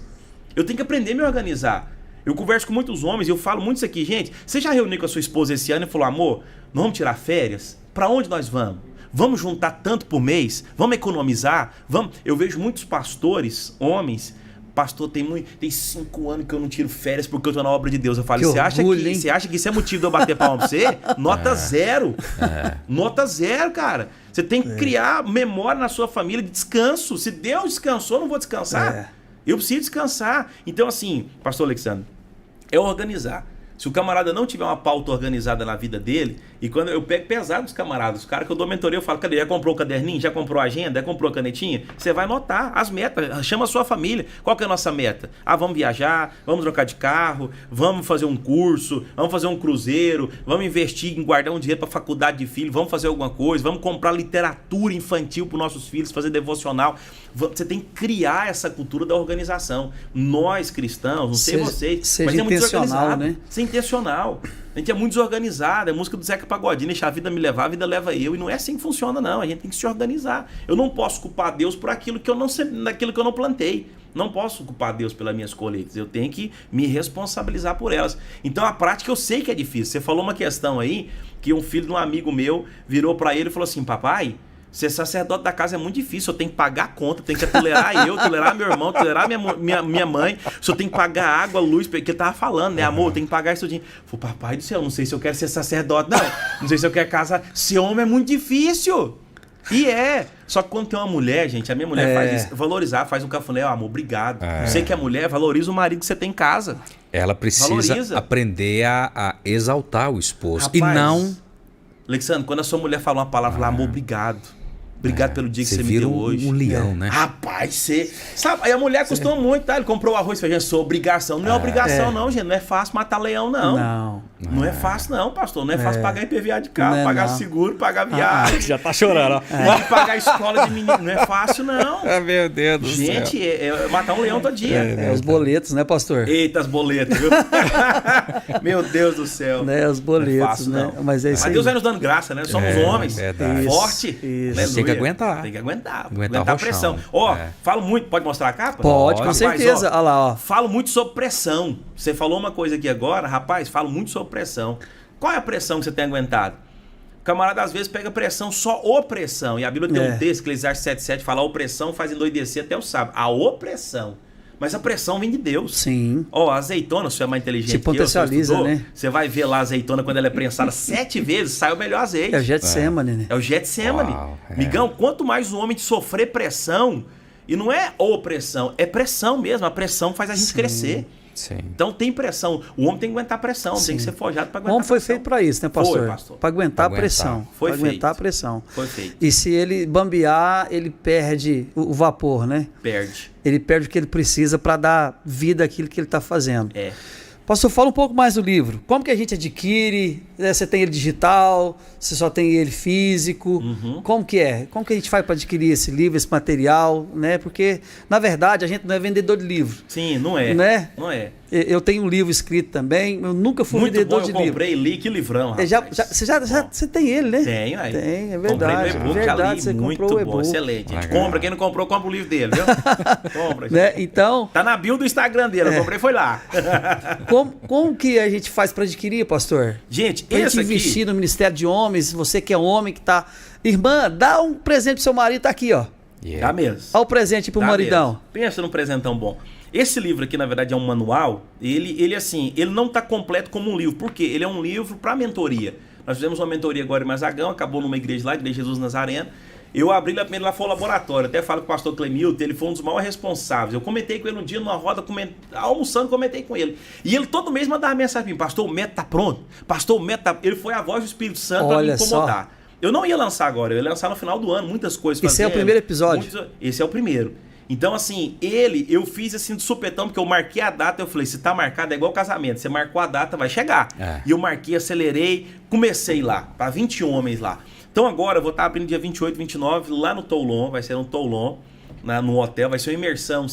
Eu tenho que aprender a me organizar. Eu converso com muitos homens e eu falo muito isso aqui. Gente, você já reuniu com a sua esposa esse ano e falou, amor, nós vamos tirar férias? Para onde nós vamos? Vamos juntar tanto por mês? Vamos economizar? Vamos. Eu vejo muitos pastores, homens, pastor, tem 5 anos que eu não tiro férias porque eu estou na obra de Deus. Eu falo, você acha que isso é motivo de eu bater palma pra você? Nota zero. Nota zero, cara. Você tem que criar memória na sua família de descanso. Se Deus descansou, eu não vou descansar. Eu preciso descansar. Então, assim, pastor Alexandre, é organizar. Se o camarada não tiver uma pauta organizada na vida dele, e quando eu pego pesado dos camaradas, os caras que eu dou mentoria, eu falo, cadê? Já comprou o caderninho? Já comprou a agenda? Já comprou a canetinha? Você vai anotar as metas, chama a sua família. Qual que é a nossa meta? Vamos viajar, vamos trocar de carro, vamos fazer um curso, vamos fazer um cruzeiro, vamos investir em guardar um dinheiro para faculdade de filho, vamos fazer alguma coisa, vamos comprar literatura infantil para os nossos filhos, fazer devocional. Você tem que criar essa cultura da organização. Nós, cristãos, não sei vocês, mas é muito desorganizado, né? Intencional. A gente é muito desorganizado. É a música do Zeca Pagodinho, deixar a vida me levar, a vida leva eu. E não é assim que funciona, não. A gente tem que se organizar. Eu não posso culpar Deus por aquilo que eu não plantei. Não posso culpar Deus pelas minhas colheitas. Eu tenho que me responsabilizar por elas. Então a prática eu sei que é difícil. Você falou uma questão aí que um filho de um amigo meu virou para ele e falou assim, papai, ser sacerdote da casa é muito difícil, eu tenho que pagar a conta, tenho que tolerar eu, tolerar meu irmão, tolerar minha mãe, eu tenho que pagar água, luz, porque ele tava falando, né, amor, eu tenho que pagar isso tudinho. Falei, papai do céu, não sei se eu quero ser sacerdote, não sei se eu quero casar, ser homem é muito difícil. E só que quando tem uma mulher, gente, a minha mulher faz isso, valorizar, faz um cafuné, amor, obrigado. Você que é mulher, valoriza o marido que você tem em casa. Ela precisa aprender a exaltar o esposo. Rapaz, e não... Alexandre, quando a sua mulher fala uma palavra lá, amor, obrigado. Obrigado pelo dia que você me vira deu hoje. um leão, né? Rapaz, você... Sabe, aí a mulher costuma muito, tá? Ele comprou arroz e feijão, sua obrigação. Não é obrigação não, gente. Não é fácil matar leão, não. Não é fácil não, pastor. Não é fácil pagar IPVA de carro, pagar seguro, pagar viagem. Já tá chorando, ó. E pagar a escola de menino. Não é fácil, não. Meu Deus do céu. Gente, é matar um leão todo dia. Os boletos, né, pastor? Eita, as boletas, viu? Meu Deus do céu. Né, os boletos, não é fácil, né? não. Mas Deus vai nos dando graça, né? Somos homens. Forte. Isso. Tem que aguentar. Tem que aguentar Aguentar a pressão. Ó, falo muito. Pode mostrar a capa? Pode, com certeza. Olha lá, ó. Falo muito sobre pressão. Você falou uma coisa aqui agora, rapaz, falo muito sobre pressão. Qual é a pressão que você tem aguentado? O camarada às vezes pega pressão, só opressão. E a Bíblia tem um texto, Eclesiastes 7,7, fala: a opressão faz endoidecer até o sábio. A opressão. Mas a pressão vem de Deus. Sim. Ó, a azeitona, se você é mais inteligente que potencializa, eu, né? Você vai ver lá a azeitona, quando ela é prensada 7 vezes, sai o melhor azeite. É o Getsemane, né? É o Getsemane. Migão, quanto mais o homem sofrer pressão, e não é opressão, é pressão mesmo. A pressão faz a gente crescer. Sim. Então tem pressão. O homem tem que aguentar pressão, tem que ser forjado para aguentar. O homem foi feito para isso, né, pastor? Foi, pastor. Para aguentar a pressão. Foi feito. Aguentar a pressão. Foi feito. E se ele bambear, ele perde o vapor, né? Perde. Ele perde o que ele precisa para dar vida àquilo que ele está fazendo. É. Pastor, fala um pouco mais do livro. Como que a gente adquire? Você tem ele digital? Você só tem ele físico? Como que é? Como que a gente faz para adquirir esse livro, esse material? Né? Porque, na verdade, a gente não é vendedor de livro. Sim, não é. Né? Não é. Eu tenho um livro escrito também. Eu nunca fui vendedor de livro. Eu comprei, li, que livrão, rapaz. Você tem ele, né? Tenho, aí. Tem, é verdade. Comprei o e-book, é verdade, já li. você Muito comprou o bom, e-book. excelente. A gente compra, quem não comprou, compra o livro dele, viu? Compra. Né? Então... Tá na bio do Instagram dele, eu comprei, foi lá. Como que a gente faz para adquirir, pastor? Gente, pra gente investir no Ministério de Homens, você que é homem, que tá... Irmã, dá um presente pro seu marido, tá aqui, ó. Dá mesmo. Olha o presente pro maridão. Mesmo. Pensa num presentão bom. Esse livro aqui, na verdade, é um manual. Ele assim, ele não tá completo como um livro. Por quê? Ele é um livro para mentoria. Nós fizemos uma mentoria agora em Mazagão, acabou numa igreja lá, Igreja Jesus Nazareno. Eu abri lá primeiro, lá foi o laboratório. Até falo com o pastor Clemilton, ele foi um dos maiores responsáveis. Eu comentei com ele um dia numa roda, almoçando, comentei com ele. E ele todo mês mandava mensagem para mim: pastor, o método tá pronto. Pastor, o método tá... Ele foi a voz do Espírito Santo para me incomodar. Só. Eu não ia lançar agora, eu ia lançar no final do ano, muitas coisas. Esse é o primeiro episódio? Esse é o primeiro. Então, assim, eu fiz assim de supetão, porque eu marquei a data, eu falei: se tá marcado, é igual casamento, você marcou a data, vai chegar. E eu marquei, acelerei, comecei lá, para 20 homens lá. Então agora eu vou estar abrindo dia 28, 29, lá no Toulon, vai ser um Toulon, no hotel, vai ser uma imersão.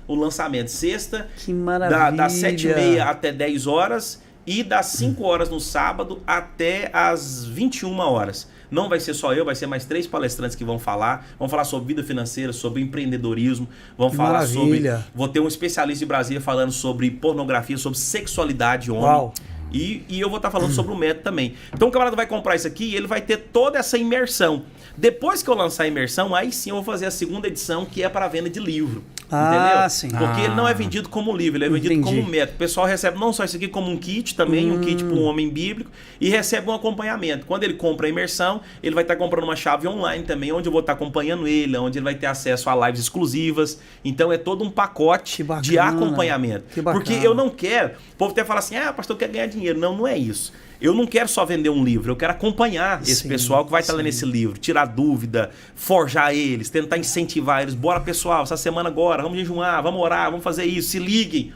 O lançamento. Sexta, que maravilha. Das 7h30 até 10 horas e das 5 horas no sábado até as 21 horas. Não vai ser só eu, vai ser mais 3 palestrantes que vão falar. Vão falar sobre vida financeira, sobre empreendedorismo. Vão falar sobre... Vou ter um especialista de Brasília falando sobre pornografia, sobre sexualidade homem. Uau. E eu vou estar falando sobre o método também. Então o camarada vai comprar isso aqui e ele vai ter toda essa imersão. Depois que eu lançar a imersão, aí sim eu vou fazer a segunda edição, que é para a venda de livro. Entendeu? Sim. Porque ele não é vendido como livro, ele é vendido como método. O pessoal recebe não só isso aqui como um kit também, um kit para um homem bíblico, e recebe um acompanhamento. Quando ele compra a imersão, ele vai estar comprando uma chave online também, onde eu vou estar acompanhando ele, onde ele vai ter acesso a lives exclusivas. Então é todo um pacote de acompanhamento. Porque eu não quero... O povo até fala assim: pastor, quer ganhar dinheiro. Não, não é isso. Eu não quero só vender um livro, eu quero acompanhar esse pessoal que vai estar lendo esse livro, tirar dúvida, forjar eles, tentar incentivar eles. Bora, pessoal, essa semana agora, vamos jejuar, vamos orar, vamos fazer isso, se liguem,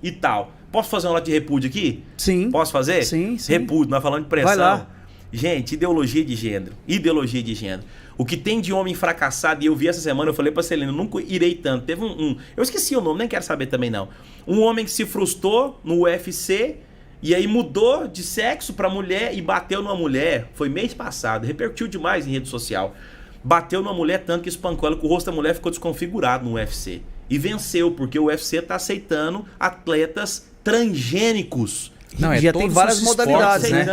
e tal. Posso fazer um lote de repúdio aqui? Sim. Posso fazer? Sim. Repúdio, nós falando de pressão. Vai lá. Gente, ideologia de gênero. O que tem de homem fracassado, e eu vi essa semana, eu falei pra Celina, eu nunca irei tanto. Teve eu esqueci o nome, nem quero saber também não. Um homem que se frustrou no UFC... E aí mudou de sexo pra mulher e bateu numa mulher. Foi mês passado, repercutiu demais em rede social. Bateu numa mulher tanto que espancou ela, que o rosto da mulher ficou desconfigurado no UFC. E venceu, porque o UFC tá aceitando atletas transgênicos. Não, já tem várias modalidades, né?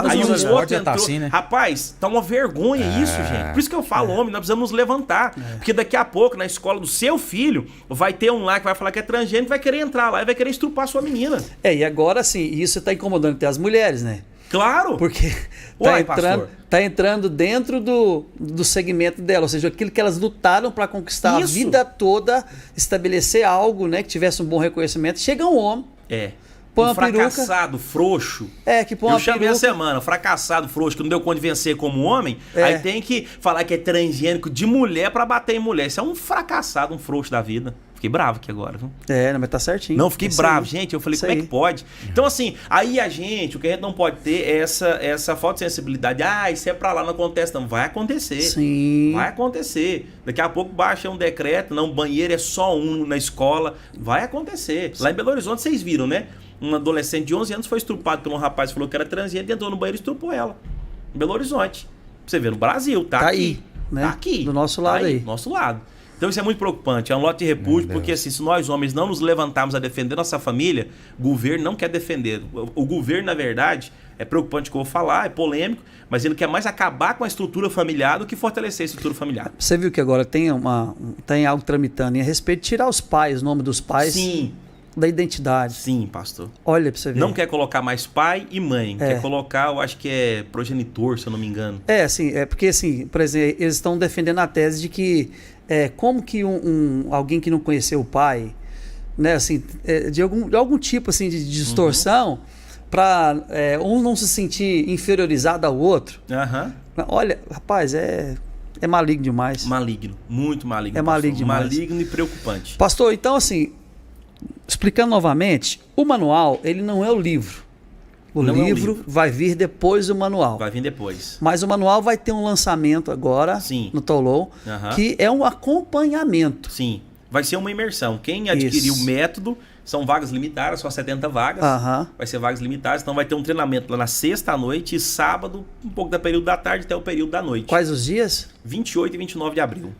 Aí o outro entrou... Assim, né? Rapaz, tá uma vergonha isso, gente. Por isso que eu falo, homem, nós precisamos nos levantar. Porque daqui a pouco, na escola do seu filho, vai ter um lá que vai falar que é transgênico, vai querer entrar lá e vai querer estrupar a sua menina. E agora sim, isso tá incomodando até as mulheres, né? Claro! Porque tá entrando dentro do segmento dela, ou seja, aquilo que elas lutaram para conquistar a vida toda, estabelecer algo, né, que tivesse um bom reconhecimento. Chega um homem, põe um uma peruca. fracassado, frouxo. Que põe uma peruca. Eu chamei a semana, fracassado, frouxo, que não deu conta de vencer como homem. Aí tem que falar que é transgênico de mulher pra bater em mulher. Isso é um fracassado, um frouxo da vida. Fiquei bravo aqui agora, viu? Mas tá certinho. Não, fiquei bravo, gente. Eu falei, como é que pode? Então, assim, aí o que a gente não pode ter é essa falta de sensibilidade. Isso é pra lá, não acontece, não. Vai acontecer. Sim. Vai acontecer. Daqui a pouco baixa um decreto, não, banheiro é só um na escola. Vai acontecer. Lá em Belo Horizonte, vocês viram, né? Um adolescente de 11 anos foi estrupado por um rapaz que falou que era transgênero, entrou no banheiro e estrupou ela. Em Belo Horizonte. Pra você ver, no Brasil, tá aqui. Aí, né? Tá aqui. Do nosso lado aí. Do nosso lado. Então isso é muito preocupante, é um lote de repúdio, porque assim, se nós homens não nos levantarmos a defender nossa família, o governo não quer defender. O governo, na verdade, é preocupante o que eu vou falar, é polêmico, mas ele quer mais acabar com a estrutura familiar do que fortalecer a estrutura familiar. Você viu que agora tem algo tramitando a respeito de tirar os pais, o nome dos pais. Sim. Da identidade. Sim, pastor. Olha pra você ver. Não quer colocar mais pai e mãe, quer colocar, eu acho que é progenitor, se eu não me engano. Porque assim, por exemplo, eles estão defendendo a tese de que como que alguém que não conheceu o pai, né, assim, de algum tipo assim de distorção, para um não se sentir inferiorizado ao outro. Olha, rapaz, é maligno demais. Maligno, muito maligno. É maligno demais. Maligno e preocupante. Pastor, então assim, explicando novamente, o manual, ele não é o livro. O livro vai vir depois do manual. Vai vir depois. Mas o manual vai ter um lançamento agora no Tolou, que é um acompanhamento. Sim, vai ser uma imersão. Quem adquirir o método, são vagas limitadas, só 70 vagas. Vai ser vagas limitadas, então vai ter um treinamento lá na sexta à noite e sábado, um pouco do período da tarde até o período da noite. Quais os dias? 28 e 29 de abril.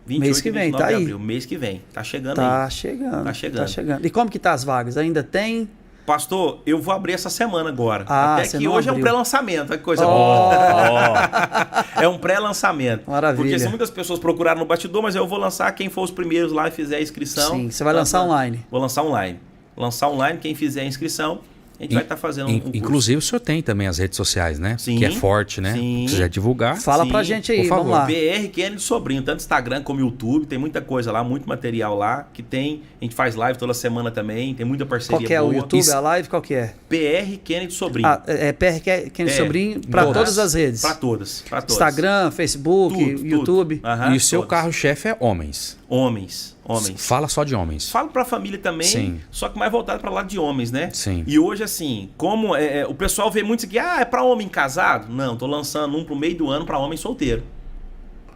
28 mês que vem, tá aí. Abril, mês que vem. Tá chegando aí. Tá chegando. E como que tá as vagas? Ainda tem? Pastor, eu vou abrir essa semana agora. Até que abriu. hoje é um pré-lançamento. Olha que coisa boa. É um pré-lançamento. Maravilha. Porque assim, muitas pessoas procuraram no bastidor, mas eu vou lançar quem for os primeiros lá e fizer a inscrição. Sim, você vai lançar online. Vou lançar online. Lançar online, quem fizer a inscrição, a gente vai estar fazendo um curso. Inclusive o senhor tem também as redes sociais, né? Sim. Que é forte, né? Sim. Se quiser divulgar. Fala pra gente aí, vamos lá. BR Kennedy Sobrinho, tanto Instagram como YouTube, tem muita coisa lá, muito material lá, que tem, a gente faz live toda semana também, tem muita parceria boa. Qual que é o YouTube, a live, qual que é? PR Kennedy Sobrinho. PR Kennedy Sobrinho para todas as redes. Para todas. Instagram, Facebook, YouTube. E o seu carro-chefe é homens. Homens. Fala só de homens. Falo pra família também, Sim. só que mais voltado para lado de homens, né? Sim. E hoje, assim, como o pessoal vê muito isso aqui, é pra homem casado? Não, tô lançando um pro meio do ano pra homem solteiro.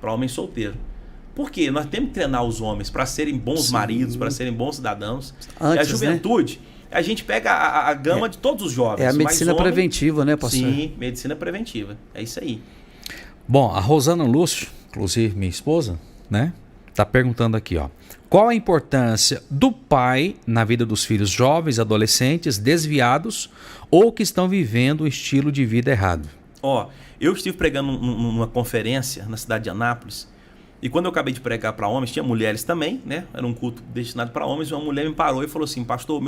Pra homem solteiro. Por quê? Nós temos que treinar os homens para serem bons maridos, para serem bons cidadãos. Antes, e a juventude, a gente pega a gama de todos os jovens. É a medicina preventiva, né, pastor? Sim, medicina preventiva. É isso aí. Bom, a Rosana Lúcio, inclusive minha esposa, né? Tá perguntando aqui, ó. Qual a importância do pai na vida dos filhos jovens, adolescentes, desviados ou que estão vivendo um estilo de vida errado? Eu estive pregando numa conferência na cidade de Anápolis e quando eu acabei de pregar para homens, tinha mulheres também, né? Era um culto destinado para homens e uma mulher me parou e falou assim, pastor, os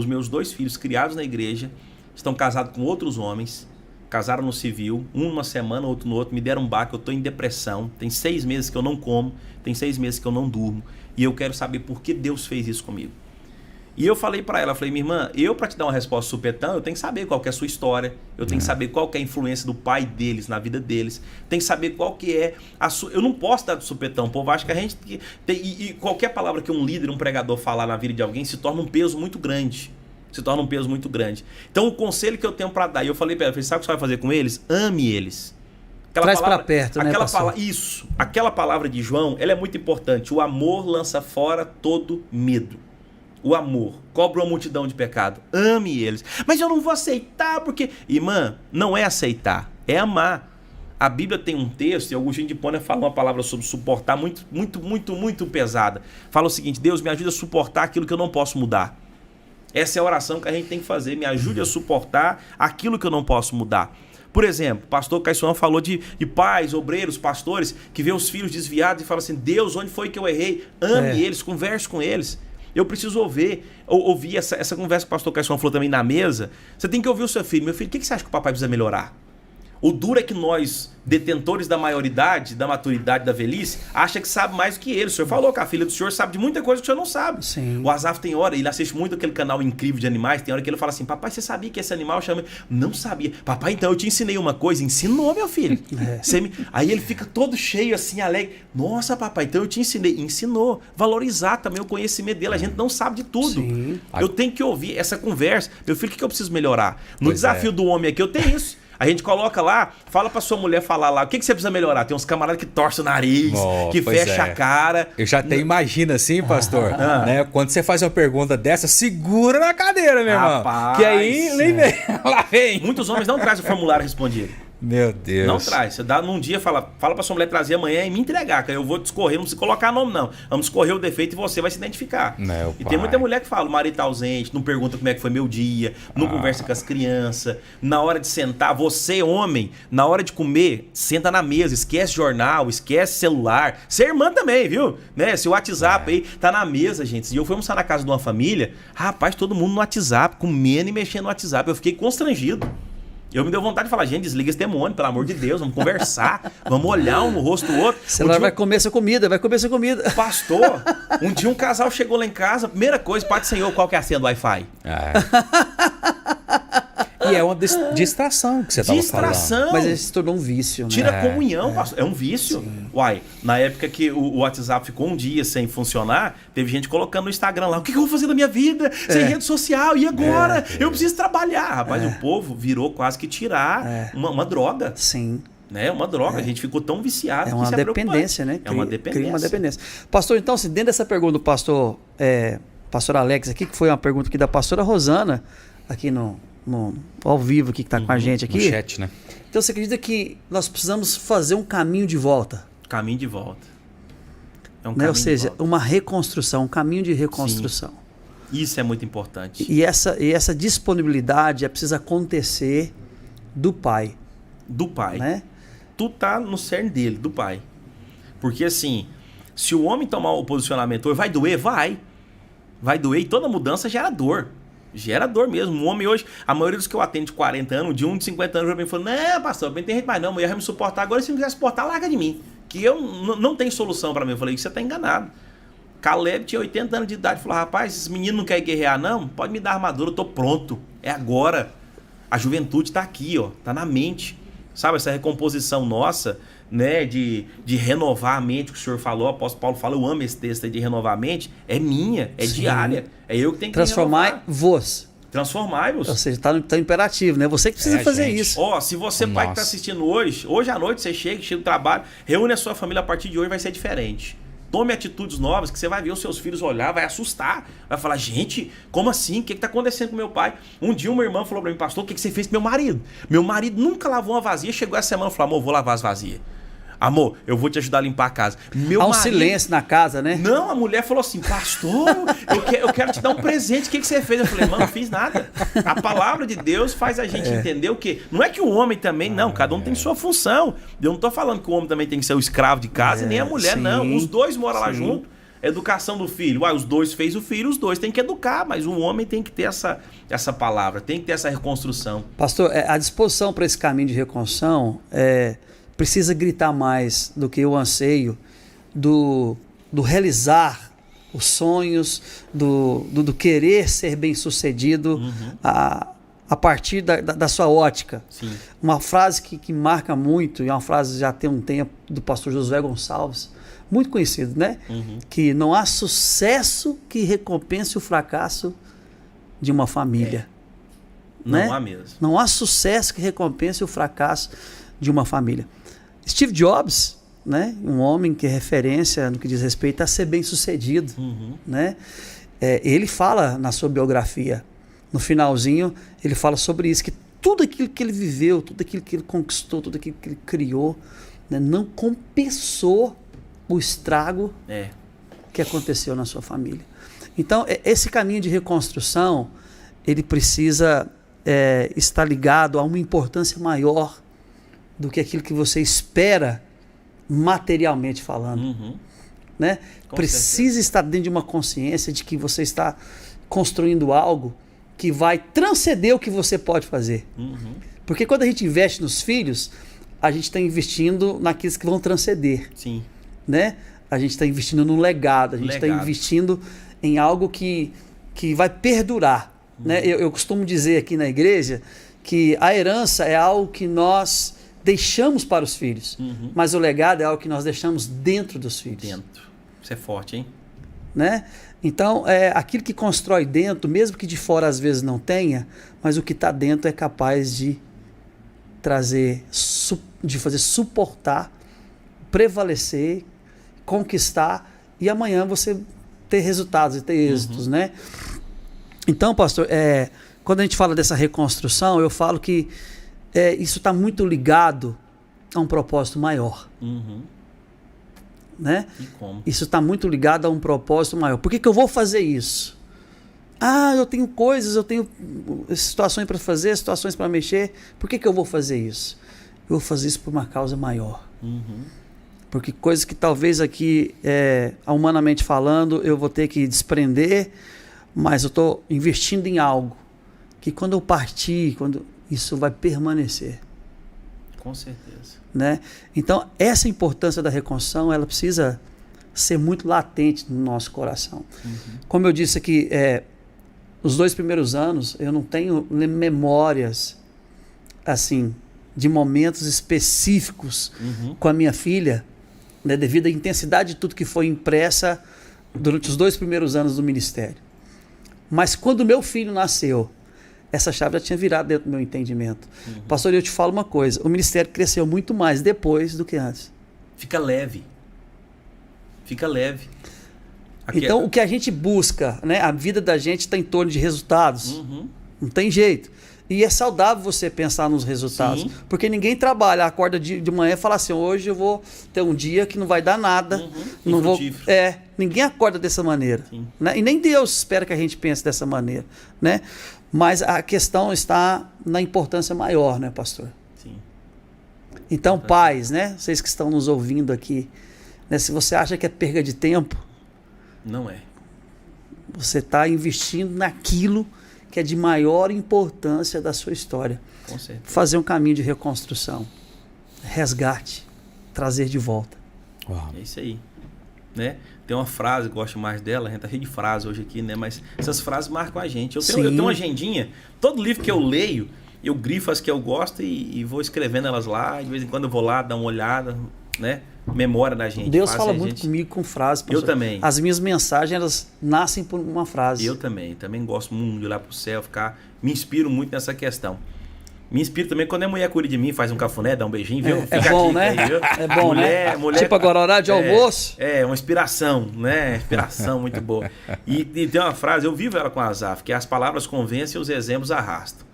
meus dois filhos criados na igreja, estão casados com outros homens, casaram no civil, um numa semana, outro no outro, me deram um baque, eu estou em depressão, tem 6 meses que eu não como, tem 6 meses que eu não durmo, e eu quero saber por que Deus fez isso comigo. E eu falei para ela, minha irmã, para te dar uma resposta supetão, eu tenho que saber qual que é a sua história, eu tenho que saber qual que é a influência do pai deles na vida deles, tenho que saber qual que é a sua... Eu não posso dar de supetão, o povo acha que a gente tem... E qualquer palavra que um líder, um pregador falar na vida de alguém se torna um peso muito grande. Então o conselho que eu tenho para dar, e eu falei para ela, sabe o que você vai fazer com eles? Ame eles. Traz para perto, né, pastor? Aquela palavra de João, ela é muito importante. O amor lança fora todo medo. O amor cobre uma multidão de pecado. Ame eles. Mas eu não vou aceitar porque... Irmã, não é aceitar, é amar. A Bíblia tem um texto, e Agostinho de Hipona fala uma palavra sobre suportar muito pesada. Fala o seguinte, Deus me ajuda a suportar aquilo que eu não posso mudar. Essa é a oração que a gente tem que fazer. Me ajude a suportar aquilo que eu não posso mudar. Por exemplo, o pastor Caissuan falou de pais, obreiros, pastores, que vê os filhos desviados e fala assim, Deus, onde foi que eu errei? Ame eles, converse com eles. Eu preciso ouvir essa conversa que o pastor Caissuan falou também na mesa. Você tem que ouvir o seu filho. Meu filho, o que você acha que o papai precisa melhorar? O duro é que nós, detentores da maioridade, da maturidade, da velhice, acha que sabe mais do que ele. O senhor falou que a filha do senhor sabe de muita coisa que o senhor não sabe. Sim. O Asaf tem hora, ele assiste muito aquele canal incrível de animais, tem hora que ele fala assim, papai, você sabia que esse animal chama... Não sabia. Papai, então eu te ensinei uma coisa. Ensinou, meu filho. Aí ele fica todo cheio, assim, alegre. Nossa, papai, então eu te ensinei. Ensinou. Valorizar também o conhecimento dele. A gente não sabe de tudo. Sim. Eu tenho que ouvir essa conversa. Meu filho, o que eu preciso melhorar? No desafio do homem aqui, eu tenho isso. A gente coloca lá, fala pra sua mulher falar lá, o que você precisa melhorar? Tem uns camaradas que torcem o nariz, que fecha a cara. Eu já até imagino assim, pastor, né? Quando você faz uma pergunta dessa, segura na cadeira, meu irmão. Que aí, lá vem. Muitos homens não trazem o formulário respondido. Meu Deus. Não traz. Você dá num dia, fala pra sua mulher trazer amanhã e me entregar, que eu vou discorrer, não precisa colocar nome não. Vamos discorrer o defeito e você vai se identificar. E tem muita mulher que fala, o marido tá ausente, não pergunta como é que foi meu dia, não conversa com as crianças. Na hora de sentar, você, homem, na hora de comer, senta na mesa, esquece jornal, esquece celular. Você é irmã também, viu? Né? Seu WhatsApp aí tá na mesa, gente. E eu fui almoçar na casa de uma família, rapaz, todo mundo no WhatsApp, comendo e mexendo no WhatsApp. Eu fiquei constrangido. Eu me deu vontade de falar, gente, desliga esse demônio, pelo amor de Deus, vamos conversar, vamos olhar um no rosto do outro. Você vai comer sua comida, vai comer sua comida. Pastor, um dia um casal chegou lá em casa, primeira coisa, Pai do Senhor, qual que é a senha do Wi-Fi? E é uma distração que você estava falando. Distração. Mas ele se tornou um vício, né? Tira a comunhão, pastor. É um vício. Sim. Uai, na época que o WhatsApp ficou um dia sem funcionar, teve gente colocando no Instagram lá, o que eu vou fazer da minha vida? Sem rede social, e agora? Eu preciso trabalhar. Rapaz, o povo virou quase que tirar uma droga. Sim. Né? Uma droga. A gente ficou tão viciado que isso é dependência, né? É uma dependência. Cria uma dependência. Pastor, então, se dentro dessa pergunta do pastor Alex aqui, que foi uma pergunta aqui da pastora Rosana, aqui ao vivo aqui que está com a gente aqui. No chat, né? Então você acredita que nós precisamos fazer um caminho de volta? Caminho de volta. É um né? caminho Ou seja, de volta. uma reconstrução, um caminho de reconstrução. Sim. Isso é muito importante. E essa disponibilidade precisa acontecer do pai. Do pai. Né? Tu tá no cerne dele, do pai. Porque assim, se o homem tomar o posicionamento, vai doer? Vai. Vai doer e toda mudança gera dor. Gera dor mesmo. O homem hoje, a maioria dos que eu atendo de 40 anos, de um de 50 anos, já me falou, não, pastor, bem tem gente mais não, mulher vai me suportar agora, se não quiser suportar, larga de mim. Que eu não tenho solução pra mim. Eu falei, você tá enganado. Caleb tinha 80 anos de idade, falou, rapaz, esses meninos não querem guerrear não? Pode me dar armadura, eu tô pronto. É agora. A juventude tá aqui, ó, tá na mente. Sabe, essa recomposição nossa, né, de renovar a mente, que o senhor falou, o apóstolo Paulo fala, eu amo esse texto aí de renovar a mente, é minha, é diária, é eu que tenho que transformar-vos. Transformai-vos. Ou seja, tá imperativo, né? Você que precisa fazer gente. isso. Ó, se você, pai que tá assistindo hoje à noite você chega do trabalho, reúne a sua família, a partir de hoje vai ser diferente. Tome atitudes novas que você vai ver os seus filhos olhar, vai assustar. Vai falar, gente, como assim? O que está acontecendo com meu pai? Um dia uma irmã falou para mim, pastor, o que você fez com meu marido? Meu marido nunca lavou uma vasilha. Chegou essa semana e falou, amor, vou lavar as vasilhas. Amor, eu vou te ajudar a limpar a casa. Há um silêncio na casa, né? Não, a mulher falou assim, pastor, eu quero te dar um presente. O que você fez? Eu falei, mano, não fiz nada. A palavra de Deus faz a gente entender o quê? Não é que o homem também, não. Cada um tem sua função. Eu não estou falando que o homem também tem que ser o escravo de casa, nem a mulher, não. Os dois moram lá junto. Educação do filho. Os dois fez o filho, os dois têm que educar, mas o homem tem que ter essa palavra, tem que ter essa reconstrução. Pastor, a disposição para esse caminho de reconstrução precisa gritar mais do que o anseio do realizar os sonhos, do querer ser bem-sucedido a partir da sua ótica. Sim. Uma frase que marca muito, e é uma frase já tem um tempo, do pastor Josué Gonçalves, muito conhecido, né? Que não há sucesso que recompense o fracasso de uma família. Não há mesmo. Não há sucesso que recompense o fracasso de uma família. Steve Jobs, né? Um homem que é referência no que diz respeito a ser bem-sucedido, né? Ele fala na sua biografia, no finalzinho, ele fala sobre isso, que tudo aquilo que ele viveu, tudo aquilo que ele conquistou, tudo aquilo que ele criou, né, não compensou o estrago que aconteceu na sua família. Então, esse caminho de reconstrução, ele precisa estar ligado a uma importância maior do que aquilo que você espera materialmente falando. Né? Precisa estar dentro de uma consciência de que você está construindo algo que vai transcender o que você pode fazer. Porque quando a gente investe nos filhos, a gente está investindo naqueles que vão transcender. Sim. Né? A gente está investindo num legado, a gente está investindo em algo que vai perdurar. Né? Eu costumo dizer aqui na igreja que a herança é algo que nós deixamos para os filhos, mas o legado é algo que nós deixamos dentro dos filhos. Dentro. Isso é forte, hein? Né? Então, aquilo que constrói dentro, mesmo que de fora às vezes não tenha, mas o que está dentro é capaz de trazer, de fazer suportar, prevalecer, conquistar e amanhã você ter resultados e ter êxitos, né? Então, pastor, quando a gente fala dessa reconstrução, eu falo que isso está muito ligado a um propósito maior. Né? E como? Isso está muito ligado a um propósito maior. Por que eu vou fazer isso? Eu tenho coisas, eu tenho situações para fazer, situações para mexer. Por que eu vou fazer isso? Eu vou fazer isso por uma causa maior. Porque coisas que talvez aqui, humanamente falando, eu vou ter que desprender, mas eu estou investindo em algo que quando eu partir, isso vai permanecer. Com certeza. Né? Então, essa importância da reconstrução, ela precisa ser muito latente no nosso coração. Como eu disse aqui, os 2 primeiros anos, eu não tenho memórias assim, de momentos específicos com a minha filha, né, devido à intensidade de tudo que foi impressa durante os 2 primeiros anos do ministério. Mas quando meu filho nasceu, essa chave já tinha virado dentro do meu entendimento. Pastor, eu te falo uma coisa, o ministério cresceu muito mais depois do que antes. Fica leve. Fica leve. Então, o que a gente busca, né, a vida da gente está em torno de resultados. Não tem jeito. E é saudável você pensar nos resultados. Sim. Porque ninguém trabalha, acorda de manhã e fala assim, hoje eu vou ter um dia que não vai dar nada. Não vou, ninguém acorda dessa maneira. Né? E nem Deus espera que a gente pense dessa maneira. Né? Mas a questão está na importância maior, né, pastor? Sim. Então, pais, né, vocês que estão nos ouvindo aqui, né, se você acha que é perda de tempo, não é. Você está investindo naquilo que é de maior importância da sua história. Com certeza. Fazer um caminho de reconstrução, resgate, trazer de volta. Uau. É isso aí. Né? Tem uma frase, gosto mais dela, a gente tá cheio de frase hoje aqui, né? Mas essas frases marcam a gente. Eu tenho uma agendinha, todo livro que eu leio, eu grifo as que eu gosto e vou escrevendo elas lá, de vez em quando eu vou lá, dar uma olhada, né? Memória da gente. Deus fala muito comigo com frases. Pastor. Eu também. As minhas mensagens, elas nascem por uma frase. Eu também gosto muito de olhar pro céu, me inspiro muito nessa questão. Me inspiro também quando a mulher cuida de mim, faz um cafuné, dá um beijinho, viu? É bom, né? Aí, viu? É bom, mulher, tipo agora horário de almoço. É, uma inspiração, né? Inspiração muito boa. E tem uma frase, eu vivo ela com a Asaf, que as palavras convencem e os exemplos arrastam.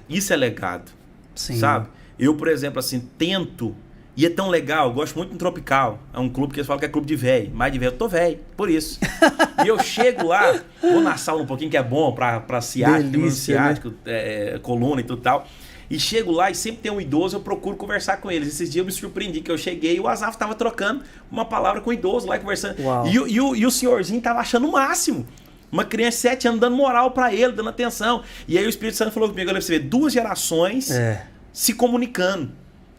Isso é legado. Sim. Sabe? Eu, por exemplo, assim, tento, e é tão legal, eu gosto muito do Tropical. É um clube que eles falam que é clube de velho. Mais de velho, eu tô velho, por isso. E eu chego lá, vou na sauna um pouquinho, que é bom pra ciático, delícia, ciático, né? Coluna e tudo tal. E chego lá e sempre tem um idoso, eu procuro conversar com eles. Esses dias eu me surpreendi que eu cheguei e o Asaf estava trocando uma palavra com o idoso lá, conversando. E o senhorzinho estava achando o máximo. Uma criança de 7 anos dando moral para ele, dando atenção. E aí o Espírito Santo falou comigo, olha, você vê, 2 gerações se comunicando.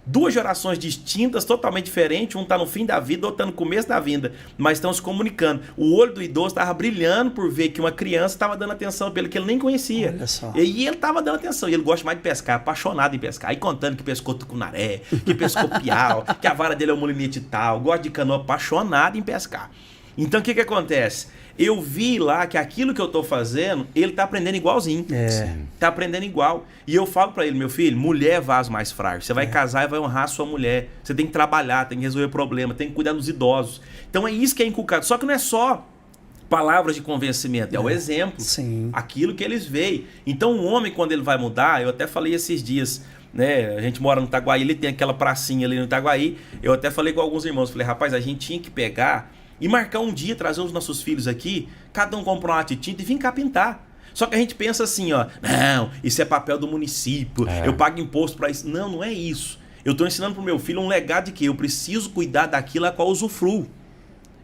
2 gerações distintas, totalmente diferentes. Um está no fim da vida, outro está no começo da vida. Mas estão se comunicando. O olho do idoso estava brilhando por ver que uma criança estava dando atenção para ele, que ele nem conhecia. Olha só. E ele estava dando atenção. E ele gosta mais de pescar, apaixonado em pescar. Aí contando que pescou tucunaré, que pescou piau, que a vara dele é um molinete e tal. Gosta de canoa, apaixonado em pescar. Então o que acontece? Eu vi lá que aquilo que eu tô fazendo, ele tá aprendendo igualzinho. Tá aprendendo igual. E eu falo pra ele, meu filho, mulher é vaso mais frágil. Você vai casar e vai honrar a sua mulher. Você tem que trabalhar, tem que resolver problema, tem que cuidar dos idosos. Então é isso que é inculcado. Só que não é só palavras de convencimento, é o exemplo. Sim. Aquilo que eles veem. Então o homem, quando ele vai mudar, eu até falei esses dias, né? A gente mora no Itaguaí, ele tem aquela pracinha ali no Itaguaí. Eu até falei com alguns irmãos, falei, rapaz, a gente tinha que pegar e marcar um dia, trazer os nossos filhos aqui, cada um comprar um lata de tinta e vir cá pintar. Só que a gente pensa assim, ó, não, isso é papel do município, eu pago imposto para isso. Não, não é isso. Eu estou ensinando pro meu filho um legado de que eu preciso cuidar daquilo a qual eu usufruo.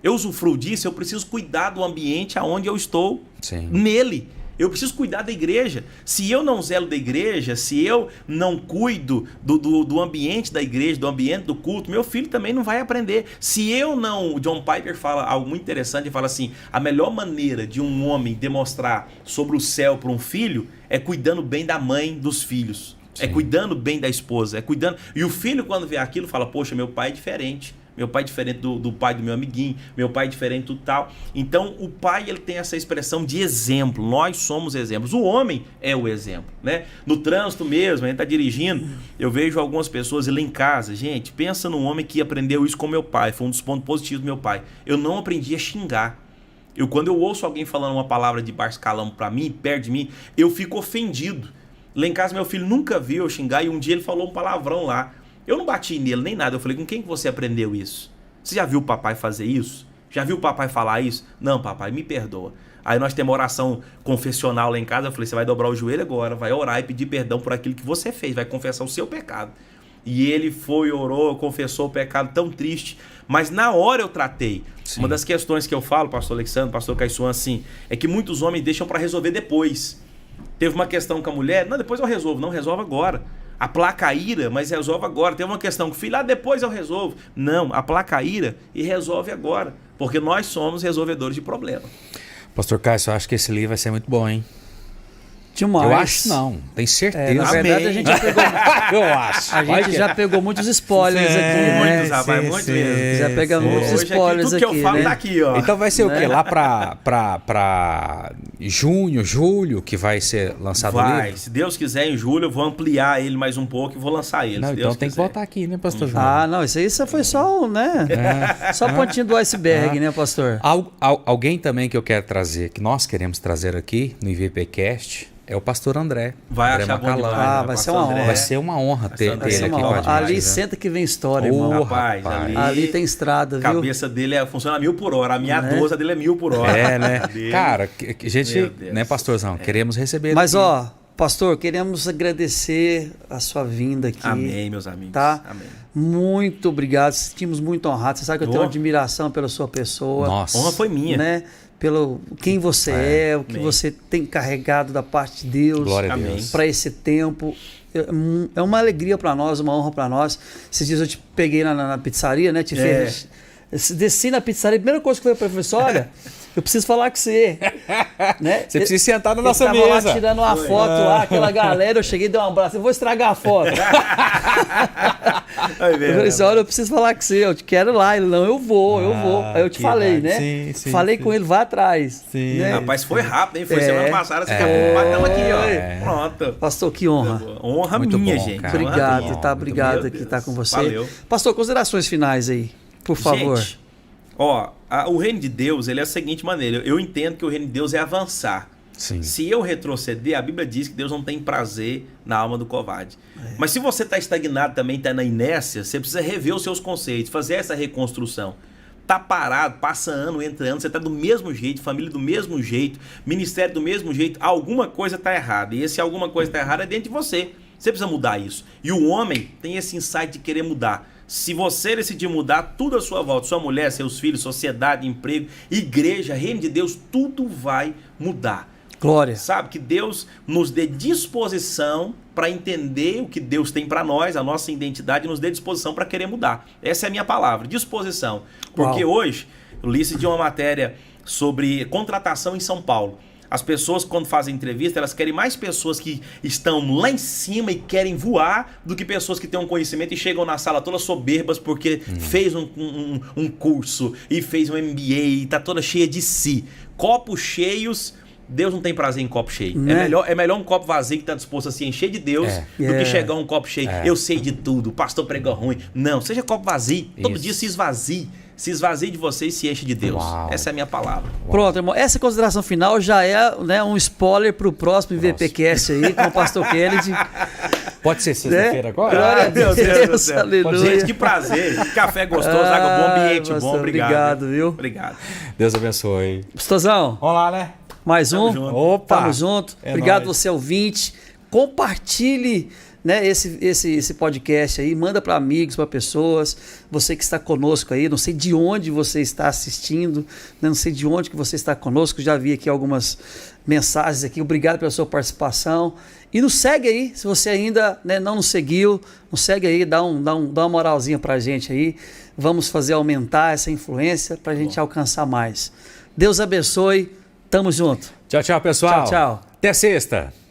Eu usufruo disso, eu preciso cuidar do ambiente aonde eu estou nele. Eu preciso cuidar da igreja. Se eu não zelo da igreja, se eu não cuido do ambiente da igreja, do ambiente do culto, meu filho também não vai aprender. Se eu não... O John Piper fala algo muito interessante, ele fala assim, a melhor maneira de um homem demonstrar sobre o céu para um filho é cuidando bem da mãe dos filhos. Sim. É cuidando bem da esposa, é cuidando... E o filho, quando vê aquilo, fala, poxa, meu pai é diferente. Meu pai é diferente do pai do meu amiguinho, meu pai é diferente do tal. Então, o pai, ele tem essa expressão de exemplo. Nós somos exemplos. O homem é o exemplo, né? No trânsito mesmo, a gente está dirigindo, eu vejo algumas pessoas lá em casa. Gente, pensa num homem que aprendeu isso com meu pai. Foi um dos pontos positivos do meu pai. Eu não aprendi a xingar. Quando eu ouço alguém falando uma palavra de baixo calão para mim, perto de mim, eu fico ofendido. Lá em casa, meu filho nunca viu eu xingar e um dia ele falou um palavrão lá. Eu não bati nele nem nada. Eu falei, com quem que você aprendeu isso? Você já viu o papai fazer isso? Já viu o papai falar isso? Não, papai, me perdoa. Aí nós temos uma oração confessional lá em casa. Eu falei, você vai dobrar o joelho agora, vai orar e pedir perdão por aquilo que você fez, vai confessar o seu pecado. E ele foi, orou, confessou o pecado tão triste. Mas na hora eu tratei. Sim. Uma das questões que eu falo, pastor Alexandre, pastor Caissuan, assim, é que muitos homens deixam para resolver depois. Teve uma questão com a mulher, não, depois eu resolvo. Não, resolve agora. Aplaca a ira, mas resolve agora. Tem uma questão que o filho, depois eu resolvo. Não, aplaca a ira e resolve agora. Porque nós somos resolvedores de problema. Pastor Cássio, eu acho que esse livro vai ser muito bom, hein? Demais. Eu acho não, tenho certeza. Na verdade, a gente já pegou... Eu acho. A gente já pegou muitos spoilers aqui, né? Muitos, rapaz, muito mesmo. Já pegamos muitos spoilers aqui. Tudo que eu falo né? tá aqui, ó. Então vai ser o quê? Lá pra junho, julho, que vai ser lançado o livro? Vai, se Deus quiser, em julho eu vou ampliar ele mais um pouco e vou lançar ele. Não, então tem que voltar aqui, né, pastor João? Ah, não, isso aí foi só, né? Só a pontinha do iceberg, né, pastor? Alguém também que eu quero trazer, que nós queremos trazer aqui no IVPcast, é o pastor André. Vai André achar Macalã. bom demais. Vai ser uma honra. Vai ser uma honra ter ele aqui com a gente. Ali né? senta que vem história, irmão. Rapaz, ali tem estrada, viu? A cabeça dele funciona a 1000 por hora. A minha 12 dele é 1000 por hora. É, né? Cara, a gente, né, pastorzão, queremos receber ele. Mas, ó, pastor, queremos agradecer a sua vinda aqui. Amém, meus amigos. Tá? Amém. Muito obrigado. Sentimos muito honrados. Você sabe que eu tenho uma admiração pela sua pessoa. Nossa. A honra foi minha. Né? Pelo quem você é, o que você tem carregado da parte de Deus. Glória a Deus. Para esse tempo. É uma alegria para nós, uma honra para nós. Esses dias eu te peguei na pizzaria, né? Desci na pizzaria, a primeira coisa que eu falei para você, olha, eu preciso falar com você. Né? Você precisa sentar na nossa mesa. Eu tava lá tirando uma foto lá, aquela galera, eu cheguei e dei um abraço, eu vou estragar a foto. Eu falei assim, olha, eu preciso falar com você, eu te quero lá. Ele, não, eu vou. Aí eu te falei, né? Falei com ele, vai atrás. Sim. Né? Rapaz, foi rápido, hein? Foi semana passada, você estamos aqui, ó. Pronto. Pastor, que honra. Honra muito minha, gente. Cara. Obrigado aqui estar com você. Valeu. Pastor, considerações finais aí, por favor. Gente, ó, o reino de Deus, ele é a seguinte maneira, eu entendo que o reino de Deus é avançar. Sim. Se eu retroceder, a Bíblia diz que Deus não tem prazer na alma do covarde. Mas se você está estagnado também, está na inércia, você precisa rever os seus conceitos, fazer essa reconstrução. Tá parado, passa ano, entra ano, você está do mesmo jeito, família do mesmo jeito, ministério do mesmo jeito, alguma coisa está errada. E esse alguma coisa está errada é dentro de você. Você precisa mudar isso. E o homem tem esse insight de querer mudar. Se você decidir mudar tudo à sua volta, sua mulher, seus filhos, sociedade, emprego, igreja, reino de Deus, tudo vai mudar. Glória. Sabe, que Deus nos dê disposição para entender o que Deus tem para nós, a nossa identidade, nos dê disposição para querer mudar. Essa é a minha palavra, disposição. Porque hoje, eu li de uma matéria sobre contratação em São Paulo. As pessoas, quando fazem entrevista, elas querem mais pessoas que estão lá em cima e querem voar do que pessoas que têm um conhecimento e chegam na sala todas soberbas porque fez um curso e fez um MBA e está toda cheia de si. Copos cheios... Deus não tem prazer em copo cheio. Né? É melhor um copo vazio que está disposto a se encher de Deus do que chegar um copo cheio. Eu sei de tudo, o pastor pregou ruim. Não, seja copo vazio. Todo dia se esvazie. Se esvazie de você e se enche de Deus. Uau. Essa é a minha palavra. Pronto, irmão. Essa consideração final já é, né, um spoiler para o próximo IVPcast aí com o pastor Kennedy. Pode ser sexta-feira agora? Glória a Deus, aleluia. Gente, que prazer. Que café gostoso, água bom, ambiente bom. Obrigado, viu? Obrigado. Deus abençoe. Pastorzão. Vamos lá, né? Mais um. Opa. Tamo junto. Obrigado, você ouvinte. Compartilhe, né, esse podcast aí, manda para amigos, para pessoas, você que está conosco aí, não sei de onde você está assistindo, né, não sei de onde que você está conosco, já vi aqui algumas mensagens aqui, obrigado pela sua participação, e nos segue aí, se você ainda, né, não nos seguiu, nos segue aí, dá uma moralzinha pra gente aí, vamos fazer aumentar essa influência pra gente alcançar mais. Deus abençoe, tamo junto. Tchau, tchau, pessoal. Tchau, tchau. Até sexta.